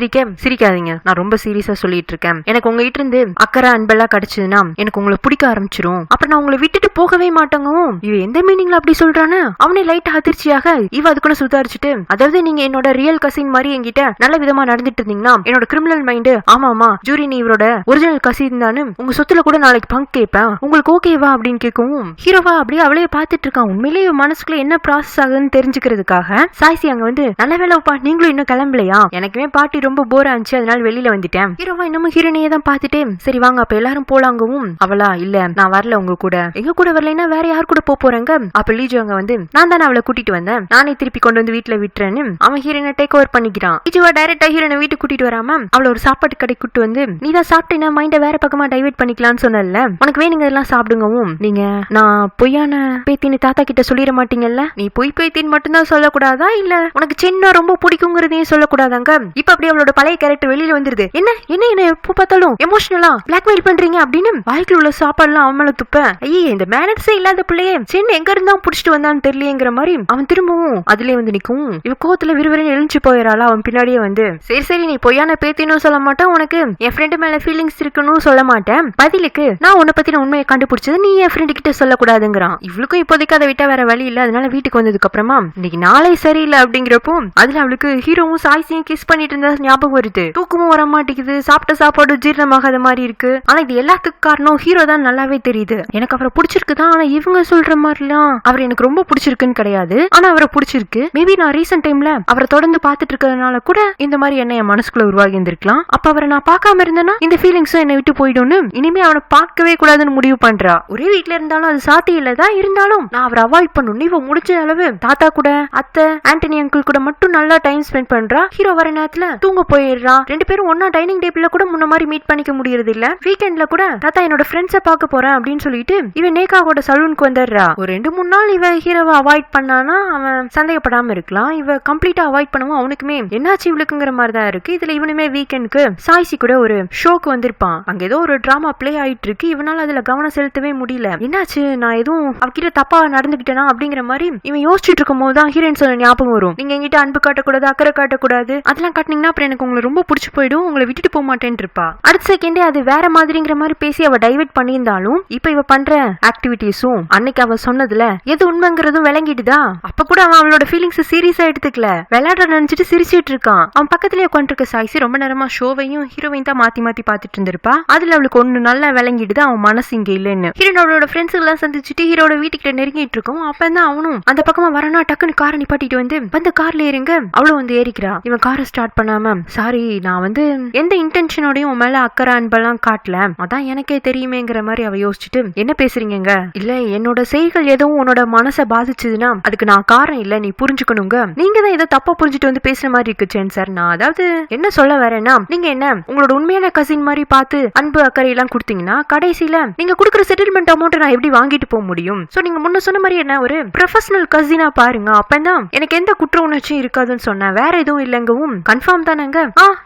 சிரிக்காதீங்க, நான் ரொம்ப சீரியஸா சொல்லிட்டு இருக்கேன். எனக்கு உங்ககிட்ட இருந்து அக்கறை அன்பெல்லாம் கிடைச்சதுன்னா எனக்கு உங்களை பிடிக்க ஆரம்பிச்சிரும், அப்புறம் நான் உங்களை விட்டுட்டு போகவே மாட்டாங்க. இவ எந்த மீனிங்ல அப்படி சொல்றான்னு அவனே லைட்டா அதிர்ச்சியாக இவ அதுக்குள்ள சுதாரிச்சுட்டு, அதாவது நீங்க என்னோட ரியல் கசின் மாதிரி என்கிட்ட நல்ல விதமா நடந்துட்டு இருந்தீங்கன்னா என்னோட கிரிமினல் மைண்ட் ஆமாமா ஜூரி நீ இவரோட ஒரிஜினல் கசின் தானு உங்க சொத்துல கூட நாளைக்கு பங்கு கேட்பேன், உங்களுக்கு ஓகேவா அப்படின்னு கேட்கவும் ஹீரோவா அப்படியே அவளையே பாத்துட்டு இருக்கான். உண்மையிலேயே மனசுக்குள்ள என்ன ப்ராசஸ் ஆகுதுன்னு தெரிஞ்சுக்கிறதுக்காக சாய்சி அங்க வந்து நல்ல வேலைப்பா நீங்களும் இன்னும் கிளம்பலையா, எனக்குமே பார்ட்டி ரொம்ப போரா இருந்துச்சு அதனால வெளியில வந்துட்டேன். ஹீரோவா இன்னமும் ஹீரோனையே தான் பாத்துட்டே சரி வாங்க அப்ப எல்லாரும் போலாங்கவும் அவளா இல்ல நான் வரல உங்க கூட, எங்க கூட வரலைன்னா வேற யார் கூட போறாங்க. அப்ப லீஜோ அங்க வந்து நான் தானே அவளை கூட்டிட்டு வந்தேன், நானே திருப்பி கொண்டு வந்து வீட்டுல விட்டுறேன்னு அவன் ஹீரோனை டேக் ஓவர் பண்ணிக்கிறான். லீஜோவா டைரக்டா ஹீரோனை வீட்டுக்கு கூட்டிட்டு வராம அவளை ஒரு சாப்பாட்டு கடை கூட்டு வந்து நீ தான் சாப்பிட்டேன்னா மைண்ட வேற பக்கமா டைவர்ட் பண்ணிக்கலாம்னு சொன்னல, உனக்கு வேணுங்க எல்லாம் சாப்பிடுங்கவும் நீங்க நான் பொய்யான பேத்தின்னு தாத்தா கிட்ட சொல்லிட மாட்டீங்கல்ல, நீ பொய் பேத்தின்னு மட்டும்தான் சொல்லக்கூடாதா இல்ல உனக்கு சின்ன ரொம்ப பிடிக்குங்கிறதையும் சொல்லக்கூடாதாங்க. இப்ப அப்படியே அவளோட பழைய கேரக்டர் வெளியில வந்துருது. என்ன என்ன என்ன எப்ப பார்த்தாலும் எமோஷனலா பிளாக்மெயில் பண்றீங்க அப்படின்னு வாய்க்குள்ள உள்ள சாப்பாடு எல்லாம் அவன் மேல துப்ப ஐயே இந்த மேனர்ஸே இல்லாத பிள்ளையே சின்ன எங்க இருந்தா புடிச்சிட்டு வந்தான்னு தெரியலங்கிற மாதிரி அவன் திரும்பவும் அதுலயே வந்து நிக்கும். இவ கோவத்துல விறுவிறுன்னு எழுந்து போயிடறாளா. அவன் பின்னாடியே வந்து சரி சரி நீ பொய்யான பேத்தின்னு சொல்ல மாட்டேன், உனக்கு என் ஃப்ரெண்டு மேல ஃபீலிங்ஸ் இருக்குன்னு சொல்ல மாட்டேன், பதிலுக்கு நான் உன்னை பத்தின உண்மையை கண்டுபிடிச்சது நீ என் ஃப்ரெண்டு கிட்ட சொல்லக்கூடாதுங்கிறான். இவளுக்கும் இப்போதைக்கு அதை விட்டா வேற வழி இல்ல, அதனால வீட்டுக்கு வந்ததுக்கு அப்புறமா இன்னைக்கு நாளே சரியில்லை அப்படிங்கிறப்போ அதுல அவளுக்கு ஹீரோவும் சாய்ஸையும் கிஸ் பண்ணிட்டு இருந்தா ஞாபகம் வருது. தூக்கமும் வர மாட்டேங்குது, சாப்பிட்ட சாப்பாடு ஜீரணமாகாத மாதிரி இருக்கு. ஆனா இது எல்லாத்துக்கும் காரணம் ஹீரோ தான் நல்லாவே தெரியுது. எனக்கு அவரை பிடிச்சிருக்குதான், ஆனா இவங்க சொல்ற மாதிரிலாம் அவர் எனக்கு ரொம்ப பிடிச்சிருக்குன்னு கிடையாது, ஆனா அவரை பிடிச்சிருக்கு. மேபி நான் ரீசென்ட் டைம்ல அவரை தொடர்ந்து பாத்துட்டு இருக்கிறதுனால கூட இந்த மாதிரி என்ன என் மனசுக்குள்ள உருவாகி இருந்திருக்கலாம். அப்ப அவரை நான் பார்க்காம இருந்தேன்னா இந்த ஃபீலிங்ஸும் என்னை விட்டு போயிடும்னு இனிமே அவனை பார்க்கவே கூடாதுன்னு முடிவு பண்றா. ஒரே வீட்டுல இருந்தாலும் அது சாத்தியம் இல்லதான், இருந்தாலும் நான் அவரை அவாய்ட் பண்ணணும். இவ முடிஞ்ச அளவு தாத்தா கூட அத்தை ஆண்டனி அங்கிள் கூட மட்டும் நல்லா டைம் ஸ்பெண்ட் பண்றா. ஹீரோ வர நேரத்துல தூங்க போயிடுறா. ரெண்டு பேரும் ஒன்னா டைனிங் டேபிள்ல கூட முன்ன மாதிரி மீட் பண்ணிக்க முடியறது இல்ல. வீக்கெண்ட்ல கூட தாத்தா என்னோட ஃப்ரெண்ட்ஸை பார்க்க போறேன் அப்படின்னு சொல்லிட்டு இவன் நேகாவோட சலூனுக்கு வந்துடுறா. ஒரு 2-3 நாள் இவ ஹீரோவை அவாய்ட் பண்ணானா அவன் சந்தேகப்படாம இருக்கலாம். இவ கம்ப்ளீட்டா அவாய்ட் பண்ணவும் அவனுக்குமே என்னாச்சு இவளுக்குங்கிற மாதிரி தான் இருக்கு. இதுல இவனுமே வீக்கெண்டுக்கு சாய்ஸி கூட ஒரு ஷோக்கு வந்திருப்பான். அங்க ஏதோ ஒரு டிராமா பிளே ஆயிட்டு இருக்கு. இவனால அதுல கவனம் செலுத்தவே முடியல. என்னாச்சு நான் எதுவும் அவகிட்ட தப்பா நடந்துகிட்டேனா அப்படிங்கிற மாதிரி இவன் யோசிச்சுட்டு இருக்கும் போதுதான் ஹீரோயின் சொல்ல ஞாபகம் வரும். நீங்க என்கிட்ட அன்பு காட்டக்கூடாது, அக்கறை காட்டக்கூடாது, அதெல்லாம் காட்டினீங்கன்னா அப்புறம் எனக்கு உங்களை ரொம்ப பிடிச்சு போயிடும், உங்களை விட்டுட்டு போக மாட்டேன்னு இருப்பா. அடுத்த செகண்டே அது வேற மாதிரிங்கிற மாதிரி பேசி அவ டைவர்ட் பண்ணியிருந்தாலும் இப்ப இவ பண்ற ஆக்டிவிட்டிஸும் அன்னைக்கு அவ சொன்னதுல எது உண்மைங்கிறதும் விளங்கிடுதா. அப்ப கூட அவன் அவளோட ஃபீலிங்ஸ் சீரியஸா எடுத்துக்கல, விளையாட நினைச்சிட்டு சிரிச்சிட்டு இருக்கான். அவன் பக்கத்துலயே உட்காந்துருக்க சாய்ஸி ரொம்ப நேரமா ஷோவையும் ஹீரோவையும் தான் மாத்தி மாத்தி பாத்துட்டு இருந்திருப்பா. அதுல அவளுக்கு ஒண்ணு நல்லா விளங்கிடுது அவன் மனசு இங்க இல்லைன்னு. ஹீரோனோட ஃப்ரெண்ட்ஸ் எல்லாம் சந்திச்சுட்டு ஹீரோட வீட்டுக்கிட்ட நெருங்கிட்டு இருக்கோம். அப்பதான் அவனும் அந்த பக்கமா வரனா டக்குன்னு காரை நிப்பாட்டிட்டு வந்து கார்ல ஏறிங்க அவளும் வந்து ஏறிக்கிறா. இவன் காரை ஸ்டார்ட் பண்ணாம சாரி நான் வந்து எந்த இன்டென்ஷனோடையும் உன் மேல அக்கறை அன்பெல்லாம் காட்டல, அதான் எனக்கே தெரியுமேங்கிற மாதிரி அவ யோசிச்சுட்டு என்ன பேசுறீங்க, இல்ல என்னோட செய்கள் எதுவும் உன்னோட மனசை பாதிச்சதுன்னா அதுக்கு நான் காரணம் இல்ல, நீ புரிஞ்சுக்கணுங்க, நீங்க தான் ஏதோ தப்பா புரிஞ்சுட்டு வந்து பேசுற மாதிரி இருக்குச்சேன் சார். நான் அதாவது என்ன சொல்ல வரேன்னா நீங்க என்ன உங்களோட உண்மையான கசின் மாதிரி பார்த்து அன்பு அக்கறை எல்லாம் கொடுத்தீங்கன்னா கடைசியில நீங்க கொடுக்குற செட்டில்மெண்ட் அமௌண்ட் நான் எப்படி வாங்கிட்டு போக முடியும். சோ நீங்க முன்ன சொன்ன மாதிரி என்ன ஒரு ப்ரொஃபஷனல் கசினா பாருங்க, அப்பதான் எனக்கு எந்த குற்ற உணர்ச்சியும் இருக்காதுன்னு சொன்னேன், வேற எதுவும் இல்லங்கவும் கன்ஃபார்ம் தானங்க,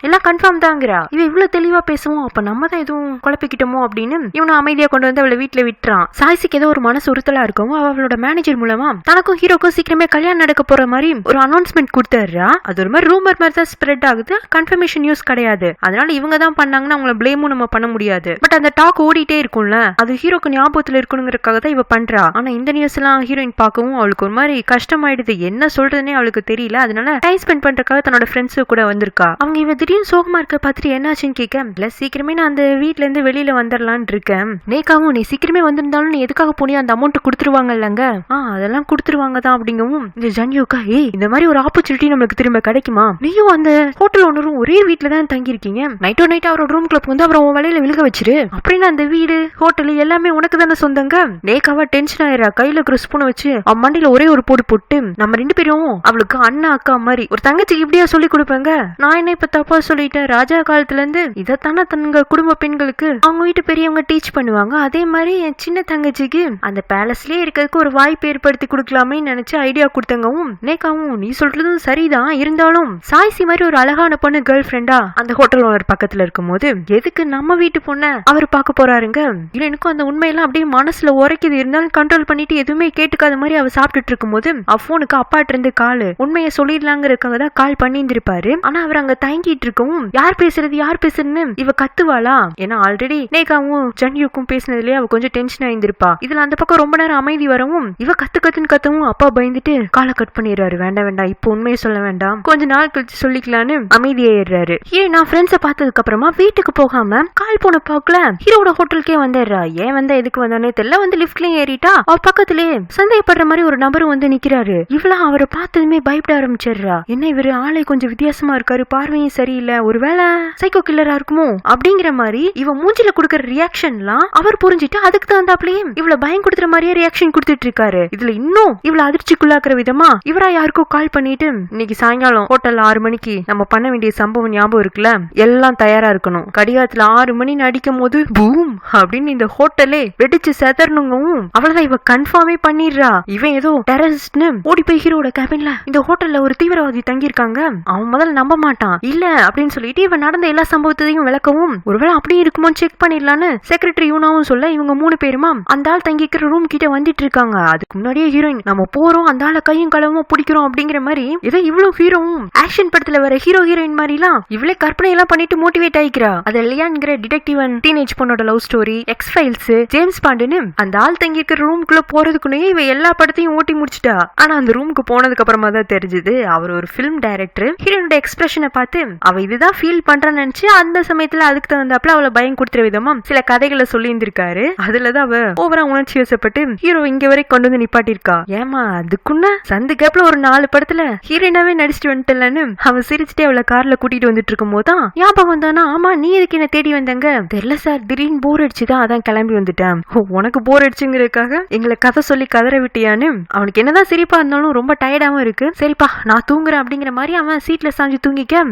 எல்லாம் கன்ஃபார்ம் தாங்கிறா. இவ இவ்வளவு தெளிவா பேசுவோம், அப்ப நம்ம தான் எதுவும் குழப்பிக்கிட்டோமோ அப்படின்னு இவனை அமைதியா கொண்டு வந்து அவளை வீட்டுல விட்டுறான். சாய்ஸிக்கு ஏதோ ஒரு மனசு உறுத்தலா இருக்கும். அவளோட மேனேஜர் மூலமா தனக்கும் ஹீரோக்கும் சீக்கிரமே கல்யாணம் நடக்க போற மாதிரி ஒரு அனௌன்ஸ்மெண்ட் கொடுத்துறா. அது ஒரு மாதிரி ரூமர் மாதிரி தான் ஸ்ப்ரெட் ஆகுது, கன்ஃபர்மேஷன் நியூஸ் கிடையாது. அதனால இவங்க தான் பண்ணாங்கன்னா அவங்கள பிளேமும் நம்ம பண்ண முடியாது. பட் அந்த டாக் ஓடிட்டே இருக்கும்ல, அது ஹீரோக்கு ஞாபகத்துல இருக்கணுங்கிறதுக்காக தான் இவ பண்றா. ஆனா இந்த நியூஸ் எல்லாம் ஹீரோயின் பார்க்கவும் அவளுக்கு ஒரு மாதிரி கஷ்டமாயிடுது, என்ன சொல்றதுன்னே அவளுக்கு தெரியல. அதனால டைம் ஸ்பெண்ட் பண்றதுக்காக தன்னோட ஃப்ரெண்ட்ஸ் கூட வந்திருக்கா. அவங்க இவ திடீர்னு சோகமா இருக்க பார்த்துட்டு என்னாச்சுன்னு கேட்க இல்ல சீக்கிரமே நான் அந்த வீட்ல இருந்து வெளியில வந்துடலான்னு இருக்கேன். நேக்காவும் நீ சீக்கிரமே வந்திருந்தாலும் நீ எதுக்காக போனியோ அந்த அமௌண்ட் கொடுத்துருவாங்க இல்லங்க, அதெல்லாம் கொடுத்துருவாங்க தான் அப்படிங்கவும் இந்த ஜன்யூக்கா இந்த மாதிரி ஒரு ஆப்பர்ச்சுனிட்டி நமக்கு திரும்ப கிடைக்குமா? நீயும் அந்த ஹோட்டல் ஓனரும் ஒரே வீட்டுல தான் தங்கி இருக்கீங்க. நைட்டோ நைட் அவரோட ரூம்குள்ள வந்து அப்புறம் உன் வலையில விழுக வச்சிரு. அப்படின்னு அந்த வீடு ஹோட்டல் எல்லாமே உனக்கு தானே சொந்தங்க. நேக்காவா டென்ஷன் ஆயிரா. கையில இருக்கிற ஸ்பூனை வச்சு அவன் மண்டியில ஒரே ஒரு போடு போட்டு, நம்ம 2 பேரும் அவளுக்கு அண்ணா அக்கா மாதிரி ஒரு தங்கச்சிக்கு இப்படியா சொல்லி கொடுப்பேங்க. நான் என்ன இப்ப தப்பா சொல்லிட்டேன்? ராஜா காலத்துல இருந்து இதத்தானே தங்க குடும்ப பெண்களுக்கு அவங்க வீட்டு பெரியவங்க டீச் பண்ணுவாங்க. அதே மாதிரி என் சின்ன தங்கச்சிக்கு அந்த பேலஸ்லயே இருக்கிறதுக்கு ஒரு வாய்ப்பு ஏற்படுத்தி கொடுக்கலாமே நினைச்சு ஐடியா கொடுத்தங்கவும், நேக்காவும் நீ சொல்றதும் சரிதான், இருந்தாலும் சாய்சி மாதிரி ஒரு அழகான பொண்ணு கேர்ள் ஃப்ரெண்டா அந்த ஹோட்டல் ஓனர் பக்கத்துல இருக்கும் போது எதுக்கு நம்ம வீட்டு பொண்ண அவர் பார்க்க போறாருங்க? எனக்கும் அந்த உண்மையெல்லாம் அப்படியே மனசுல உரைக்குது. இருந்தாலும் கண்ட்ரோல் பண்ணிட்டு எதுவுமே கேட்டுக்காத மாதிரி அவ சாப்பிட்டுட்டு இருக்கும் போது போனுக்கு அப்பாட்டு இருந்து கால் உண்மையை சொல்லிடலாங்கிறதுக்காக தான் கால் பண்ணியிருந்திருப்பாரு. ஆனா அவர் அங்க தயங்கிட்டு இருக்கவும் யார் பேசுறதுன்னு இவ கத்துவாளா? ஏன்னா ஆல்ரெடி நேகாவும் ஜன்யூக்கும் பேசினதுலயே அவ கொஞ்சம் டென்ஷன் ஆயிருந்திருப்பா. இதுல அந்த பக்கம் ரொம்ப நேரம் அமைதி வரவும் இவ கத்துன்னு கத்தவும் அப்பா பயந்துட்டு காலை கட் பண்ணிடுறாரு. வேண்டாம் இப்ப உண்மையை சொல்ல வேண்டாம், கொஞ்ச நாள் கழிச்சு சொல்லிக்கலான்னு அமைதியாயிடுறாரு. ஏன் நான் ஃப்ரெண்ட்ஸை பார்த்ததுக்கு அப்புறமா வீட்டுக்கு போகாம கால் போன பாக்கல ஹீரோட ஹோட்டலுக்கே வந்துடுறா. ஏன் வந்தா எதுக்கு வந்தானே தெரியல. வந்து லிப்ட்லயும் ஏறிட்டா அவ பக்கத்திலே சந்தேகப்படுற மாதிரி ஒரு நபரும் வந்து நிக்கிறாரு. இவளா அவரை பார்த்ததுமே பயப்பட ஆரம்பிச்சிடுறா. என்ன இவரு ஆளை கொஞ்சம் வித்தியாசமா இருக்காரு, பார்வையும் சரியில்லை, ஒருவேளை சைக்கோ கில்லரா இருக்குமோ அப்படிங்கிற மாதிரி இவ மூஞ்சில கொடுக்கற ரியாக்ஷன்லாம் அவர் புரிஞ்சுட்டு அதுக்கு தகுந்தாப்லயே இவள பயம் கொடுத்துற மாதிரியே ரியாக்ஷன் கொடுத்துட்டு இருக்காரு. இதுல இன்னும் இவள அதிர்ச்சிக்குள்ளாக்குற விதமா இவரா யாருக்கோ கால் பண்ணிட்டு, இன்னைக்கு சாயங்காலம் ஹோட்டல் 6 மணிக்கு நம்ம பண்ண வேண்டிய சம்பவம் ஞாபகம் இருக்குல்ல, எல்லாம் தயாரா இருக்கணும். கடிகாரத்துல 6 மணி அடிக்கும் போது பூம் அப்படின்னு இந்த ஹோட்டலே வெடிச்சு செதறணுங்கவும் அவளதான் இவ கன்ஃபார்மே பண்ணிடுறா. இவன் ஏதோ டெரரிஸ்ட்னு ஓடி போய் ஹீரோட கேபின்ல இந்த ஹோட்டல்ல ஒரு தீவிரவாதி தங்கியிருக்காங்க, அவன் முதல்ல நம்ப மாட்டான் இல்ல அப்படின்னு சொல்லிட்டு இவன் நடந்த எல்லா சம்பவத்தையும் விளக்கவும், ஒருவேளை அப்படியே இருக்குமோ செக் பண்ணிடலான்னு செக்ரட்டரி யூனாவும் சொல்ல இவங்க 3 பேருமா அந்த ஆள் தங்கிக்கிற ரூம் கிட்ட வந்துட்டு இருக்காங்க. அதுக்கு முன்னாடியே ஹீரோயின் நம்ம போறோம் அந்த ஆளை கையும் களவும் பிடிக்கிறோம் அப்படிங்கிற மாதிரி ஏதோ இவ்வளவு ஹீரோவும் ஆக்ஷன் படத்துல வர ஹீரோ ஹீரோயின் மாதிரி எல்லாம் இவளே கற்பனை எல்லாம் பண்ணிட்டு மோட்டிவேட் ஆயிக்கிறா. அது லியான்ங்கிற டிடெக்டிவ் அண்ட் டீனேஜ் பொண்ணோட love story, X files, James பாண்டுன்னு அந்த ஆள் தங்கிக்கிற ரூம்குள்ள போறதுக்குள்ளேயே இவ எல்லா படத்தையும் ஓட்டி முடிச்சிட்டா. ஆனா அந்த ரூமுக்கு போனதுக்கு அப்புறமா தான் தெரிஞ்சது அவர் ஒரு பிலிம் டைரக்டர். ஹீரோனோட எக்ஸ்பிரஷனை பார்த்து அவ இதுதான் ஃபீல் பண்றான்னு நினைச்சு அந்த சமயத்துல அதுக்கு தகுந்தாப்புல அவளை பயம் கொடுத்துற விதமா சில கதைகளை சொல்லி இருந்திருக்காரு. அதுலதான் அவ ஓவரா உணர்ச்சி வசப்பட்டு ஹீரோ இங்க வரை கொண்டு வந்து நிப்பாட்டிருக்கா. ஏமா அதுக்குன்னா சந்து கேப்ல ஒரு 4 படத்துல ஹீரோயினாவே நடிச்சுட்டு வந்துட்டலன்னு அவன் சிரிச்சுட்டே அவளை கார்ல கூட்டிட்டு வந்துட்டு இருக்கும் போதுதான் ஞாபகம் வந்தானா, ஆமா நீ எதுக்கு என்ன தேடி வந்தாங்க? தெரியல சார், திடீர்னு போர் அடிச்சுதான் அதான் கிளம்பி வந்துட்டேன். உனக்கு போர் அடிச்சுங்கிறதுக்காக எங்களை கதை சொல்லி கதற விட்டியான்னு அவனுக்கு என்னதான் சிரிப்பா இருந்தாலும் ரொம்ப டயர்டாவும் இருக்கு. சரிப்பா நான் தூங்குறேன் அப்படிங்கிற மாதிரி அவன் சீட்ல சாஞ்சு தூங்கிக்க.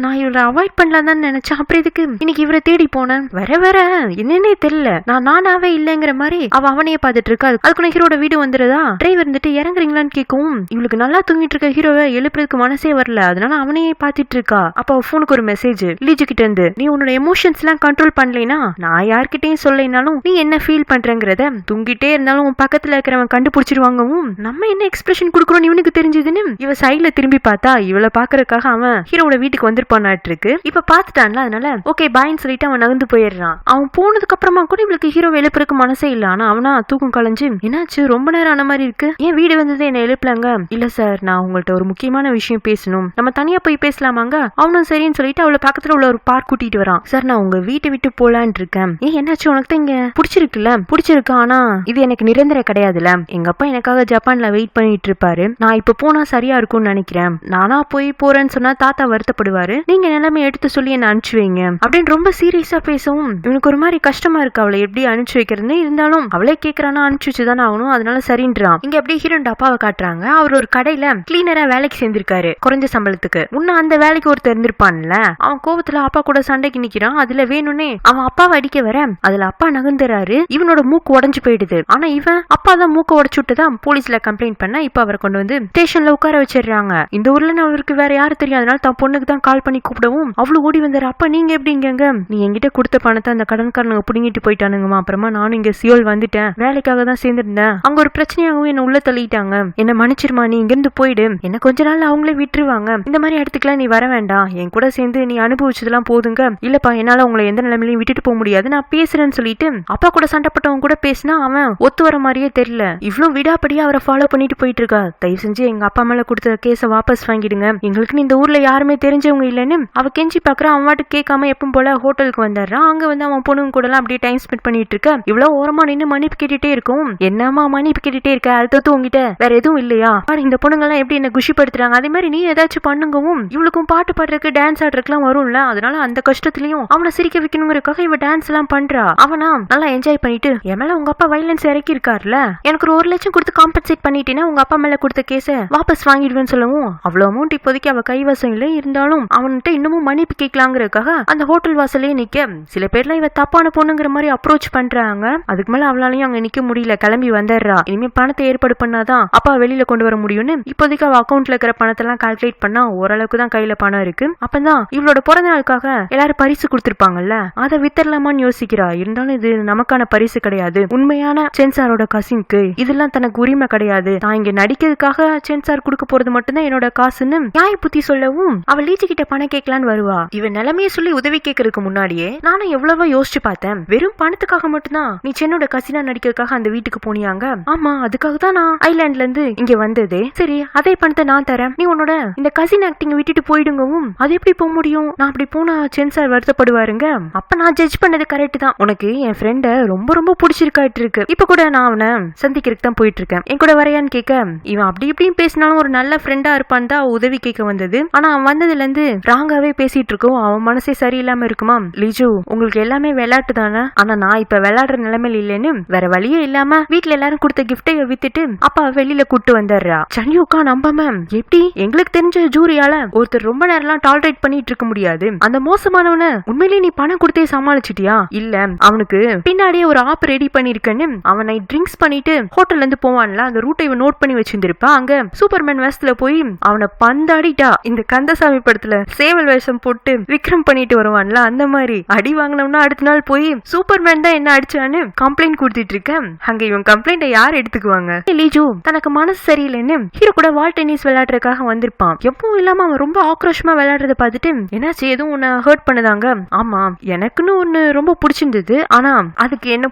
நான் இவரை அவாய்ட் பண்ணலாம் தான் நினைச்சேன், அப்புறம் இதுக்கு இன்னைக்கு இவரை தேடி போனேன். வர என்னன்னே தெரியல, நானாவே இல்லங்கிற மாதிரி அவனையே பாத்துட்டு இருக்கா. அதுக்கு ஹீரோட வீடு வந்துருதா, டிரைவர் இருந்துட்டு இறங்குறீங்களான்னு கேட்கவும் இவளுக்கு நல்லா தூங்கிட்டு இருக்க ஹீரோவை எழுப்புறதுக்கு மனசே வரல. அதனால அவனையே பாத்துட்டு இருக்கா. அப்ப போனுக்கு ஒரு மெசேஜ் லீஜு கிட்ட இருந்து, நீ உன்னோட எமோஷன்ஸ் எல்லாம் கண்ட்ரோல் பண்ணலைனா நான் யார்கிட்டயும் சொல்லனாலும் நீ என்ன ஃபீல் பண்றங்கிறத தூங்கிட்டே இருந்தாலும் உன் பக்கத்துல இருக்கிறவன் கண்டுபிடிச்சிருவாங்கவும் நம்ம என்ன எக்ஸ்பிரஷன் கொடுக்கறோம் இவனுக்கு தெரிஞ்சதுன்னு இவ சைட்ல திரும்பி பார்த்தா இவளை பாக்குறதுக்காக அவன் ஹீரோட வீட்டுக்கு வந்திருப்பானாட்டு இருக்கு. இப்ப பாத்துட்டான்ல, அதனால ஓகே பாய்ன்னு சொல்லிட்டு அவன் நகர்ந்து போயிடுறான். அவன் போனதுக்கு அப்புறமா கூட இவளுக்கு ஹீரோ எழுப்புறதுக்கு மனசே இல்ல. ஆனா அவனா தூக்கம் கலைஞ்சு, என்னாச்சு ரொம்ப நேரம் ஆன மாதிரி இருக்கு, ஏன் வீடு வந்தது என்ன எழுப்பலாங்க? இல்ல சார் நான் உங்கள்ட்ட ஒரு முக்கியமான விஷயம் பேசணும், நம்ம தனியா போய் பேசலாமாங்க? அவனும் சரின்னு சொல்லிட்டு அவளை பக்கத்துல உள்ள ஒரு பார்க் கூட்டிட்டு வரான். சார் நான் உங்க வீட்டை விட்டு போலான் இருக்கேன். ஏன் என்னாச்சு, உனக்கு தான் இங்க பிடிச்சிருக்கு, ஆனா இது எனக்கு நிரந்தர கிடையாதுல. எங்க அப்பா எனக்காக ஜப்பான்ல வெயிட் பண்ணிட்டு இருப்பாரு, நான் இப்ப போனா சரியா இருக்கும்னு நினைக்கிறேன். நானா போய் போறேன்னு சொன்னா தாத்தா வருத்தப்படுவாரு, நீங்க நிலைமை எடுத்து சொல்லி என்ன அனுப்பிச்சு வைங்க அப்படின்னு ரொம்ப சீரியஸா பேசவும் இவனுக்கு ஒரு மாதிரி கஷ்டமா இருக்கு அவளை எப்படி அனுப்பிச்சு வைக்கிறதுன்னு. இருந்தாலும் அவளே கேக்குறானா அனுப்பிச்சு வச்சுதானே ஆகணும், அதனால சரின்றான். இங்க அப்படியே ஹீரோட அப்பாவை காட்டுறாங்க. அவர் ஒரு கடையில கிளீனரா வேலைக்கு சேர்ந்திருக்காரு குறைஞ்ச சம்பளத்துக்கு. முன்ன அந்த வேலைக்கு ஒருத்தர் இருந்திருப்பான்ல, அவன் கோவத்துல அப்பா கூட சண்டைக்கு நிக்கிறான். அதுல வேணும்னே அவன் அப்பாவை அடிக்க வர அதுல அப்பா நகர்ந்துறாரு. இவனோட மூக்கு உடைஞ்சு போயிடுது. ஆனா இவன் அப்பா தான் மூக்க உடைச்சு விட்டுதான் போலீஸ்ல கம்ப்ளைண்ட் பண்ண இப்ப அவரை கொண்டு வந்து ஸ்டேஷன்ல உட்கார வச்சிடுறாங்க. இந்த ஊர்ல அவருக்கு வேற யாரு தெரியும், அதனால தான் பொண்ணுக்கு தான் கால் பண்ணி கூப்பிடவும் அவ்வளவு ஓடி வந்தாரு. அப்பா நீங்க எப்படிங்க, நீ என்கிட்ட கொடுத்த பணத்தை அந்த கடன்காரனுங்க புடுங்கிட்டு போயிட்டானுங்கம்மா, அப்புறமா நானும் இங்க சியோல் வந்துட்டேன், வேலைக்காக தான் சேர்ந்திருந்தேன், அங்க ஒரு பிரச்சனையாகவும் என்ன உள்ள தள்ளிட்டாங்க, என்ன மன்னிச்சிருமா, நீ இங்க இருந்து போயிடு, என்ன கொஞ்ச நாள் அவங்களே விட்டுருவாங்க, இந்த மாதிரி இடத்துக்குலாம் நீ வர வேண்டாம், என் கூட சேர்ந்து நீ அனுபவிச்சதெல்லாம் போதுங்க, இல்லப்பா என்னால உங்களை எந்த நிலைமையிலையும் விட்டுட்டு போக முடியாது, நான் பேசுறேன்னு சொல்லிட்டு அப்பா கூட சண்டைப்பட்டவங்க கூட பேசினா அவன் ஒத்து வர மாதிரியே தெரியல. இவ்வளவு விடாப்படியா அவரை ஃபாலோ பண்ணிட்டு போயிட்டு இருக்கா. தயவு செஞ்சு எங்க அப்பா மேல கொடுத்த கேஸ வாபஸ் வாங்கிடுங்க, எங்களுக்கு இந்த ஊர்ல யாருமே தெரிஞ்சவங்க இல்லன்னு அவ கெஞ்சி பாக்குறான். அவன் வாட்டு கேட்காம எப்பவும் போல ஹோட்டலுக்கு வந்துடுறான். அங்க வந்து அவன் பொண்ணுங்க கூட எல்லாம் அப்படியே டைம் ஸ்பெண்ட் பண்ணிட்டு இருக்க. இவ்வளவு ஓரமா நின்று மன்னிப்பு கேட்டுட்டே இருக்கும். என்னமா மன்னிப்பு கேட்டுட்டே இருக்க, அடுத்தது உங்ககிட்ட வேற எதுவும் இல்லையா? இந்த பொண்ணுங்க எல்லாம் எப்படி என்ன குஷிப்படுத்துறாங்க, அதே மாதிரி நீ ஏதாச்சும் பண்ணுங்கவும் இவளுக்கும் பாட்டு பாடுறதுக்கு டான்ஸ் ஆடுறதுக்குலாம் வரும்ல, அதனால அந்த கஷ்டத்துலயும் அவனை சிரிக்க வைக்கணுங்கிறதுக்காக இவ டான்ஸ் எல்லாம் பண்றா. அவனா நல்லா என்ஜாய் பண்ணிட்டு என் மேல உங்க அப்பா வைலன்ஸ் இறக்கி இருக்காருல, எனக்கு ஒரு 1 லட்சம் கொடுத்து காம்பன்சேட் பண்ணிட்டேன்னா உங்க அப்பா மேல கொடுத்த கேஸ வாபஸ் வாங்கிடுவேன்னு சொல்லவும் அவ்வளவு அமௌண்ட் இப்போதைக்கு அவ கைவசம் இல்ல, இருந்தாலும் அவன்கிட்ட இன்னமும் மன்னிப்பு கேட்கலாங்கிறதுக்காக அந்த ஹோட்டல் வாசலே நிக்க சில பேர்லாம் இவ தப்பான பொண்ணுங்கிற மாதிரி அப்ரோச் பண்றாங்க. அதுக்கு மேல அவளாலையும் அங்க நிக்க முடியல, கிளம்பி வந்துடுறா. இனிமே பணத்தை ஏற்பாடு பண்ணாதான் அப்பா வெளியில கொண்டு வர முடியும்னு இப்போதைக்கு அவ அக்கௌண்ட்ல இருக்கிற பணத்தை எல்லாம் கால்குலேட் பண்ணா ஓரளவுக்கு தான் கையில பணம் இருக்கு. அப்பதான் இவளோட பிறந்த நாளுக்காக எல்லாரும் பரிசு கொடுத்திருப்பாங்கல்ல, அதை வித்தரலாமான்னு யோசிக்கிறா. இருந்தாலும் இது நமக்கான பரிசு கிடையாது, உண்மையான சென்சாரோட கசின்க்கு இதெல்லாம் தனக்கு உரிமை கிடையாது, நான் இங்க நடிக்கிறதுக்காக சென்சார் கொடுக்க போறது மட்டும்தான் என்னோட காசுன்னு நியாய புத்தி சொல்லவும் அவள் லீச்சு கிட்ட பணம் கேட்கலான்னு வருவா. இவன் நிலைமையை சொல்லி உதவி கேட்கறதுக்கு முன்னாடியே நானும் எவ்வளவோ யோசிச்சு பார்த்தேன், வெறும் பணத்துக்காக மட்டும்தான் நீ சென்னோட கசினா நடிக்கிறதுக்காக அந்த வீட்டுக்கு போனியாங்க? ஆமா, அதுக்காக தான் நான் ஐலாண்ட்ல இருந்து இங்க வந்ததே. சரி, அதே பணத்தை நான் தரேன், நீ உன்னோட இந்த கசின் ஆக்டிங் விட்டுட்டு போயிடுங்கவும் அது எப்படி போக முடியும், நான் அப்படி போனா சென்சார் வருத்தப்படுவாருங்க. அப்ப நான் ஜட்ஜ் பண்ணது கரெக்ட் தான், உனக்கு என் ஃப்ரெண்ட ரொம்ப ரொம்ப பிடிச்சிருக்காட்டு இருக்கு, இப்ப கூட நான் அவனை சந்திக்கிறதுக்கு தான் போயிட்டு இருக்கேன், என் கூட வரையான்னு கேட்க இவன் அப்படி இப்படியும் பேசினாலும் ஒரு நல்ல ஃப்ரெண்டா இருப்பான் தான் உதவி கேட்க வந்தது. ஆனா அவன் வந்ததுல இருந்து ராங்காவே பேசிட்டு இருக்கோம், அவன் மனசே சரியில்லாம இருக்குமா. லிஜு, உங்களுக்கு எல்லாமே விளையாட்டு தானே, ஆனா நான் இப்ப விளையாடுற நிலைமையில இல்லைன்னு வேற வழியே இல்லாம வீட்டுல எல்லாரும் கொடுத்த கிஃப்டை வித்துட்டு அப்பா வெளியில கூட்டு வந்துடுறா. சன்யூக்கா நம்பாம, எப்படி எங்களுக்கு தெரிஞ்ச ஜூரியால ஒருத்தர் ரொம்ப நேரம் டாலரேட் பண்ணிட்டு இருக்க முடியாது, அந்த மோசமானவன உண்மையிலேயே நீ பணம் கொடுத்தே சமாளிச்சிட்டியா? இல்ல, அவனுக்கு பின்னாடியே ஒரு ஆப் ரெடி பண்ணிருக்கேன்னு அவனை ட்ரிங்க்ஸ் பண்ணிட்டு ஹோட்டல்ல இருந்து போவான்ல, அந்த ரூட்டை இவன் நோட் பண்ணி வச்சிருந்திருப்பா. அங்க சூப்பர்மேன் வேஷத்துல போய் அவனை பந்தாடிட்டா. இந்த கந்தசாமி படத்துல சேவல் வேஷம் போட்டு விக்ரம் பண்ணிட்டு வருவான்ல, அந்த மாதிரி அடி வாங்கினோம்னா அடுத்த நாள் போய் சூப்பர்மேன் தான் என்ன அடிச்சான்னு கம்ப்ளைண்ட் கொடுத்துட்டு இருக்கேன். அங்க இவன் கம்ப்ளைண்ட யார் எடுத்துக்குவாங்க? லீஜு தனக்கு மனசு சரியில்லைன்னு ஹீரோ கூட வால் டென்னிஸ் விளையாடுறதுக்காக வந்திருப்பான். எப்பவும் இல்லாம அவன் ரொம்ப ஆக்ரோஷமா விளையாடுறத பார்த்துட்டு என்னாச்சு, எதுவும் உன்னை ஹர்ட் பண்ணுதாங்க? ஆமா, எனக்குன்னு ஒண்ணு ரொம்ப பிடிச்சிருந்தது, ஆனா அதுக்கு என்ன